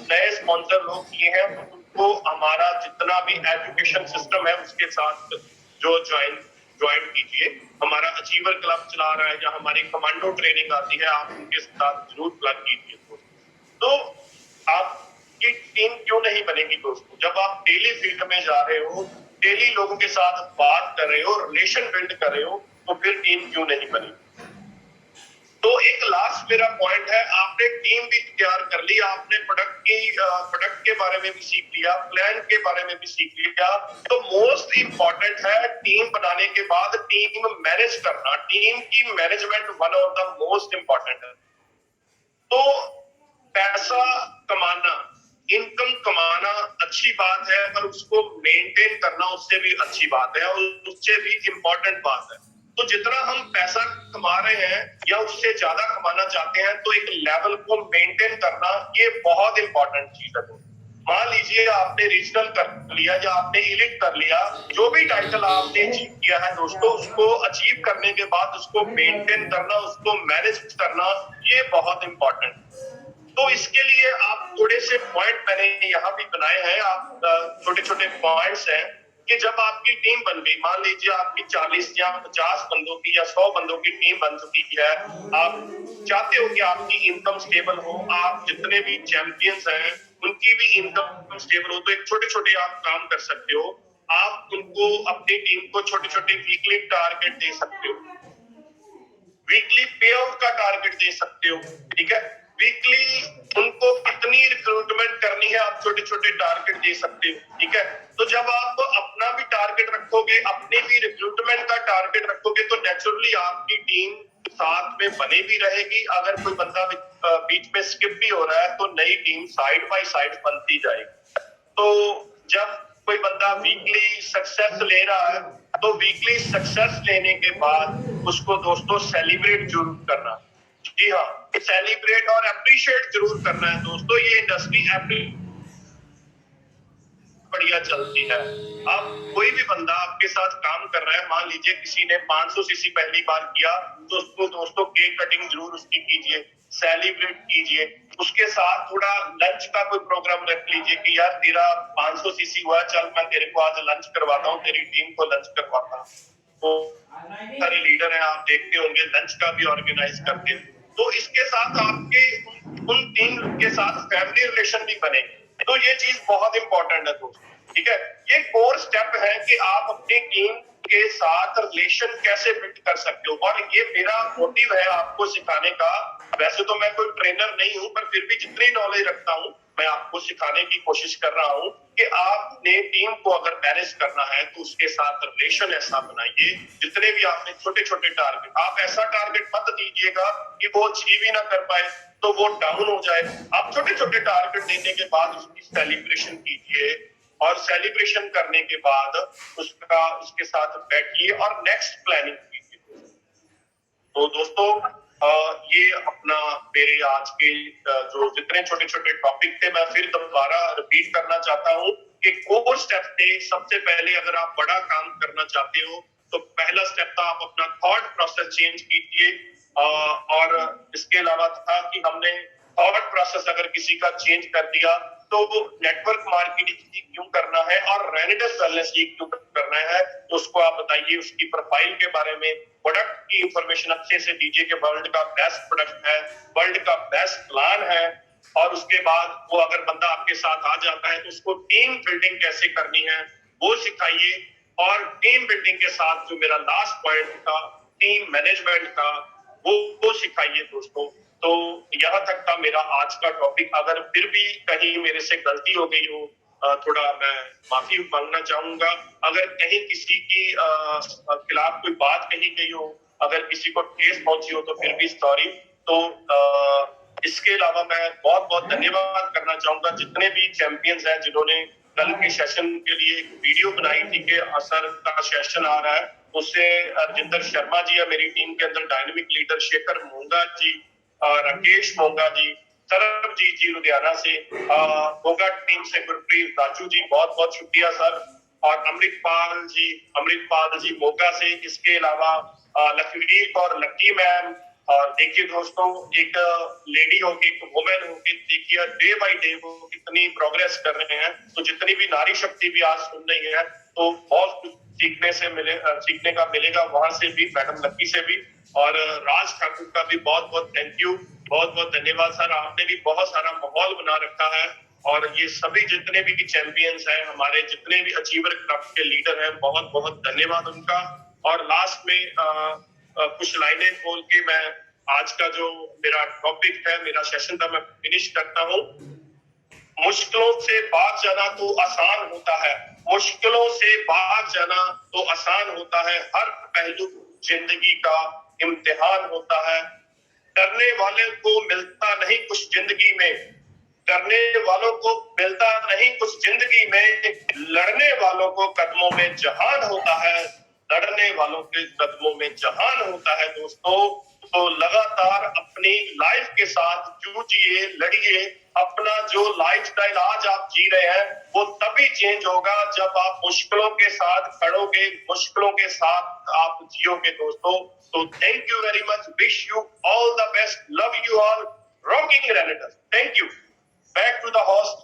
नए स्पॉन्सर लोग किए हैं उनको हमारा जितना भी एजुकेशन सिस्टम है उसके साथ जो ज्वाइन कीजिए। हमारा अचीवर क्लब चला रहा है या हमारी कमांडो ट्रेनिंग आती है, आप उनके साथ जरूर प्लग कीजिए। तो आपकी टीम क्यों नहीं बनेगी दोस्तों? जब आप डेली फील्ड में जा रहे हो, डेली लोगों के साथ बात कर रहे हो, रिलेशन बिल्ड कर रहे हो, तो फिर टीम क्यों नहीं बनेगी? तो एक लास्ट मेरा पॉइंट है, आपने टीम भी तैयार कर ली, आपने प्रोडक्ट के बारे में भी सीख लिया, प्लान के बारे में भी सीख लिया, तो मोस्ट इंपॉर्टेंट है टीम बनाने के बाद टीम मैनेज करना। टीम की management one of the most important है। तो पैसा कमाना, इनकम कमाना अच्छी बात है, पर उसको मेंटेन करना उससे भी अच्छी बात है और उससे भी इंपॉर्टेंट बात है। तो जितना हम पैसा कमा रहे हैं या उससे ज्यादा कमाना चाहते हैं, तो एक लेवल को मेंटेन करना ये बहुत इंपॉर्टेंट चीज है। मान लीजिए आपने रीजनल कर लिया या आपने इलिट कर लिया, जो भी टाइटल आपने अचीव किया है दोस्तों, उसको अचीव करने के बाद उसको मेंटेन करना, उसको मैनेज करना, ये बहुत इंपॉर्टेंट है। तो इसके लिए आप थोड़े से पॉइंट मैंने यहाँ भी बनाए हैं, आप छोटे छोटे पॉइंट्स हैं कि जब आपकी टीम बन गई, मान लीजिए आपकी 40 या 50 बंदों की या 100 बंदों की टीम बन चुकी है, आप चाहते हो कि आपकी इनकम स्टेबल हो, आप जितने भी चैंपियंस हैं उनकी भी इनकम स्टेबल हो, तो एक छोटे छोटे आप काम कर सकते हो। आप उनको, अपनी टीम को छोटे छोटे वीकली टारगेट दे सकते हो, वीकली पे आउट का टारगेट दे सकते हो, ठीक है। वीकली उनको कितनी रिक्रूटमेंट करनी है, आप छोटे छोटे टारगेट दे सकते हो, ठीक है। तो जब आप अपना भी टारगेट रखोगे, अपनी भी रिक्रूटमेंट का टारगेट रखोगे, तो नेचुरली आपकी टीम साथ में बनी भी रहेगी। अगर कोई बंदा बीच में स्किप भी हो रहा है, तो नई टीम साइड बाय साइड बनती जाएगी। तो जब कोई बंदा वीकली सक्सेस ले रहा है, तो वीकली सक्सेस लेने के बाद उसको दोस्तों सेलिब्रेट जरूर करना। जी हाँ, सेलिब्रेट और अप्रिशिएट जरूर करना है दोस्तों। ये इंडस्ट्री बढ़िया चलती है। अब कोई भी बंदा आपके साथ काम कर रहा है, मान लीजिए किसी ने 500 सीसी पहली बार किया, तो उसको दोस्तों केक कटिंग जरूर उसकी कीजिए, सेलिब्रेट कीजिए। उसके साथ थोड़ा लंच का कोई प्रोग्राम रख लीजिए कि यार तेरा 500 सीसी हुआ, चल मैं तेरे को आज लंच करवाता हूँ, तेरी टीम को लंच करवाता हूँ। तो सारे लीडर हैं, आप देखते होंगे लंच का भी ऑर्गेनाइज करते हैं। तो इसके साथ आपके उन टीम के साथ फैमिली रिलेशन भी बनेंगे। तो ये चीज बहुत इंपॉर्टेंट है दोस्तों, ठीक है। ये कोर स्टेप है कि आप अपनी टीम के साथ रिलेशन कैसे बिल्ड कर सकते हो, और ये मेरा मोटिव है आपको सिखाने का। वैसे तो मैं कोई ट्रेनर नहीं हूं, पर फिर भी जितनी नॉलेज रखता हूं, मैं आपको सिखाने की कोशिश कर रहा हूं कि आपने टीम को अगर मैनेज करना है, तो उसके साथ रिलेशन ऐसा बनाइए। जितने भी आपने छोटे छोटे टारगेट, आप ऐसा टारगेट मत दीजिएगा कि वो अचीव ही ना कर पाए, तो वो डाउन हो जाए। आप छोटे छोटे टारगेट देने के बाद उसकी सेलिब्रेशन कीजिए, और सेलिब्रेशन करने के बाद उसके साथ बैठिए और नेक्स्ट प्लानिंग कीजिए। तो दोस्तों, ये अपना मेरे आज के जो जितने छोटे छोटे टॉपिक थे, मैं फिर दोबारा रिपीट करना चाहता हूँ कि कोर स्टेप थे। सबसे पहले अगर आप बड़ा काम करना चाहते हो, तो पहला स्टेप था आप अपना थॉट प्रोसेस चेंज कीजिए। और इसके अलावा था कि हमने थॉट प्रोसेस अगर किसी का चेंज कर दिया, तो वो नेटवर्क मार्केटिंग क्यों करना है और रेनिडस वेलनेस क्यों करना है, तो उसको आप बताइए। उसकी प्रोफाइल के बारे में, प्रोडक्ट की इंफॉर्मेशन अच्छे से दीजिए कि वर्ल्ड का बेस्ट प्रोडक्ट है, वर्ल्ड का बेस्ट प्लान है। और उसके बाद वो अगर बंदा आपके साथ आ जाता है, तो उसको टीम बिल्डिंग कैसे करनी है वो सिखाइए। और टीम बिल्डिंग के साथ जो मेरा लास्ट पॉइंट था, टीम मैनेजमेंट का, वो सिखाइए दोस्तों। तो यहाँ तक था मेरा आज का टॉपिक। अगर फिर भी कहीं मेरे से गलती हो गई हो, थोड़ा मैं माफी मांगना चाहूंगा। अगर कहीं किसी की खिलाफ कोई बात कही गई हो, अगर किसी को ठेस पहुंची हो, तो फिर भी सॉरी। तो इसके अलावा मैं बहुत बहुत धन्यवाद करना चाहूंगा जितने भी चैंपियंस हैं जिन्होंने कल के सेशन के लिए एक वीडियो बनाई थी कि असर का सेशन आ रहा है। उससे जिंदर शर्मा जी है मेरी टीम के अंदर, डायनेमिक लीडर शेखर मोंगा जी, राकेश मोंगा जी, सरबजीत जी लुधियाना से, मोगा टीम से गुरप्रीत राजू जी, बहुत बहुत शुक्रिया सर। और अमृतपाल जी मोगा से। इसके अलावा लखवीर और लक्की मैम। और देखिए दोस्तों, एक लेडी होगी, एक वुमेन होगी, देखिए डे बाय डे वो कितनी प्रोग्रेस कर रहे हैं। तो जितनी भी नारी शक्ति भी आज सुन रही है, तो बहुत कुछ सीखने का मिलेगा वहां से भी, मैडम लक्की से भी। और राज ठाकुर का भी बहुत बहुत थैंक यू, बहुत बहुत धन्यवाद सर। आपने भी बहुत सारा माहौल बना रखा है और ये सभी जितने भी चैंपियंस हैं, हमारे जितने भी अचीवर क्लब के लीडर हैं, बहुत बहुत धन्यवाद उनका। और लास्ट में कुछ लाइनें बोल के मैं आज का जो मेरा टॉपिक है, मेरा सेशन था, मैं फिनिश करता हूँ। मुश्किलों से भाग जाना तो आसान होता है, मुश्किलों से भाग जाना तो आसान होता है, हर पहलू जिंदगी का इम्तिहान होता है। करने वाले को मिलता नहीं कुछ जिंदगी में, करने वालों को मिलता नहीं कुछ जिंदगी में, लड़ने वालों को कदमों में जहान होता है, लड़ने वालों के कदमों में जहान होता है दोस्तों। तो लगातार अपनी लाइफ के साथ जूझिए, लड़िए। अपना जो लाइफस्टाइल आज आप जी रहे हैं वो तभी चेंज होगा जब आप मुश्किलों के साथ खड़ोगे, मुश्किलों के साथ आप जियोगे दोस्तों। तो thank you very much, wish you all the best, love you all, rocking Renators. Thank you. Back to the host,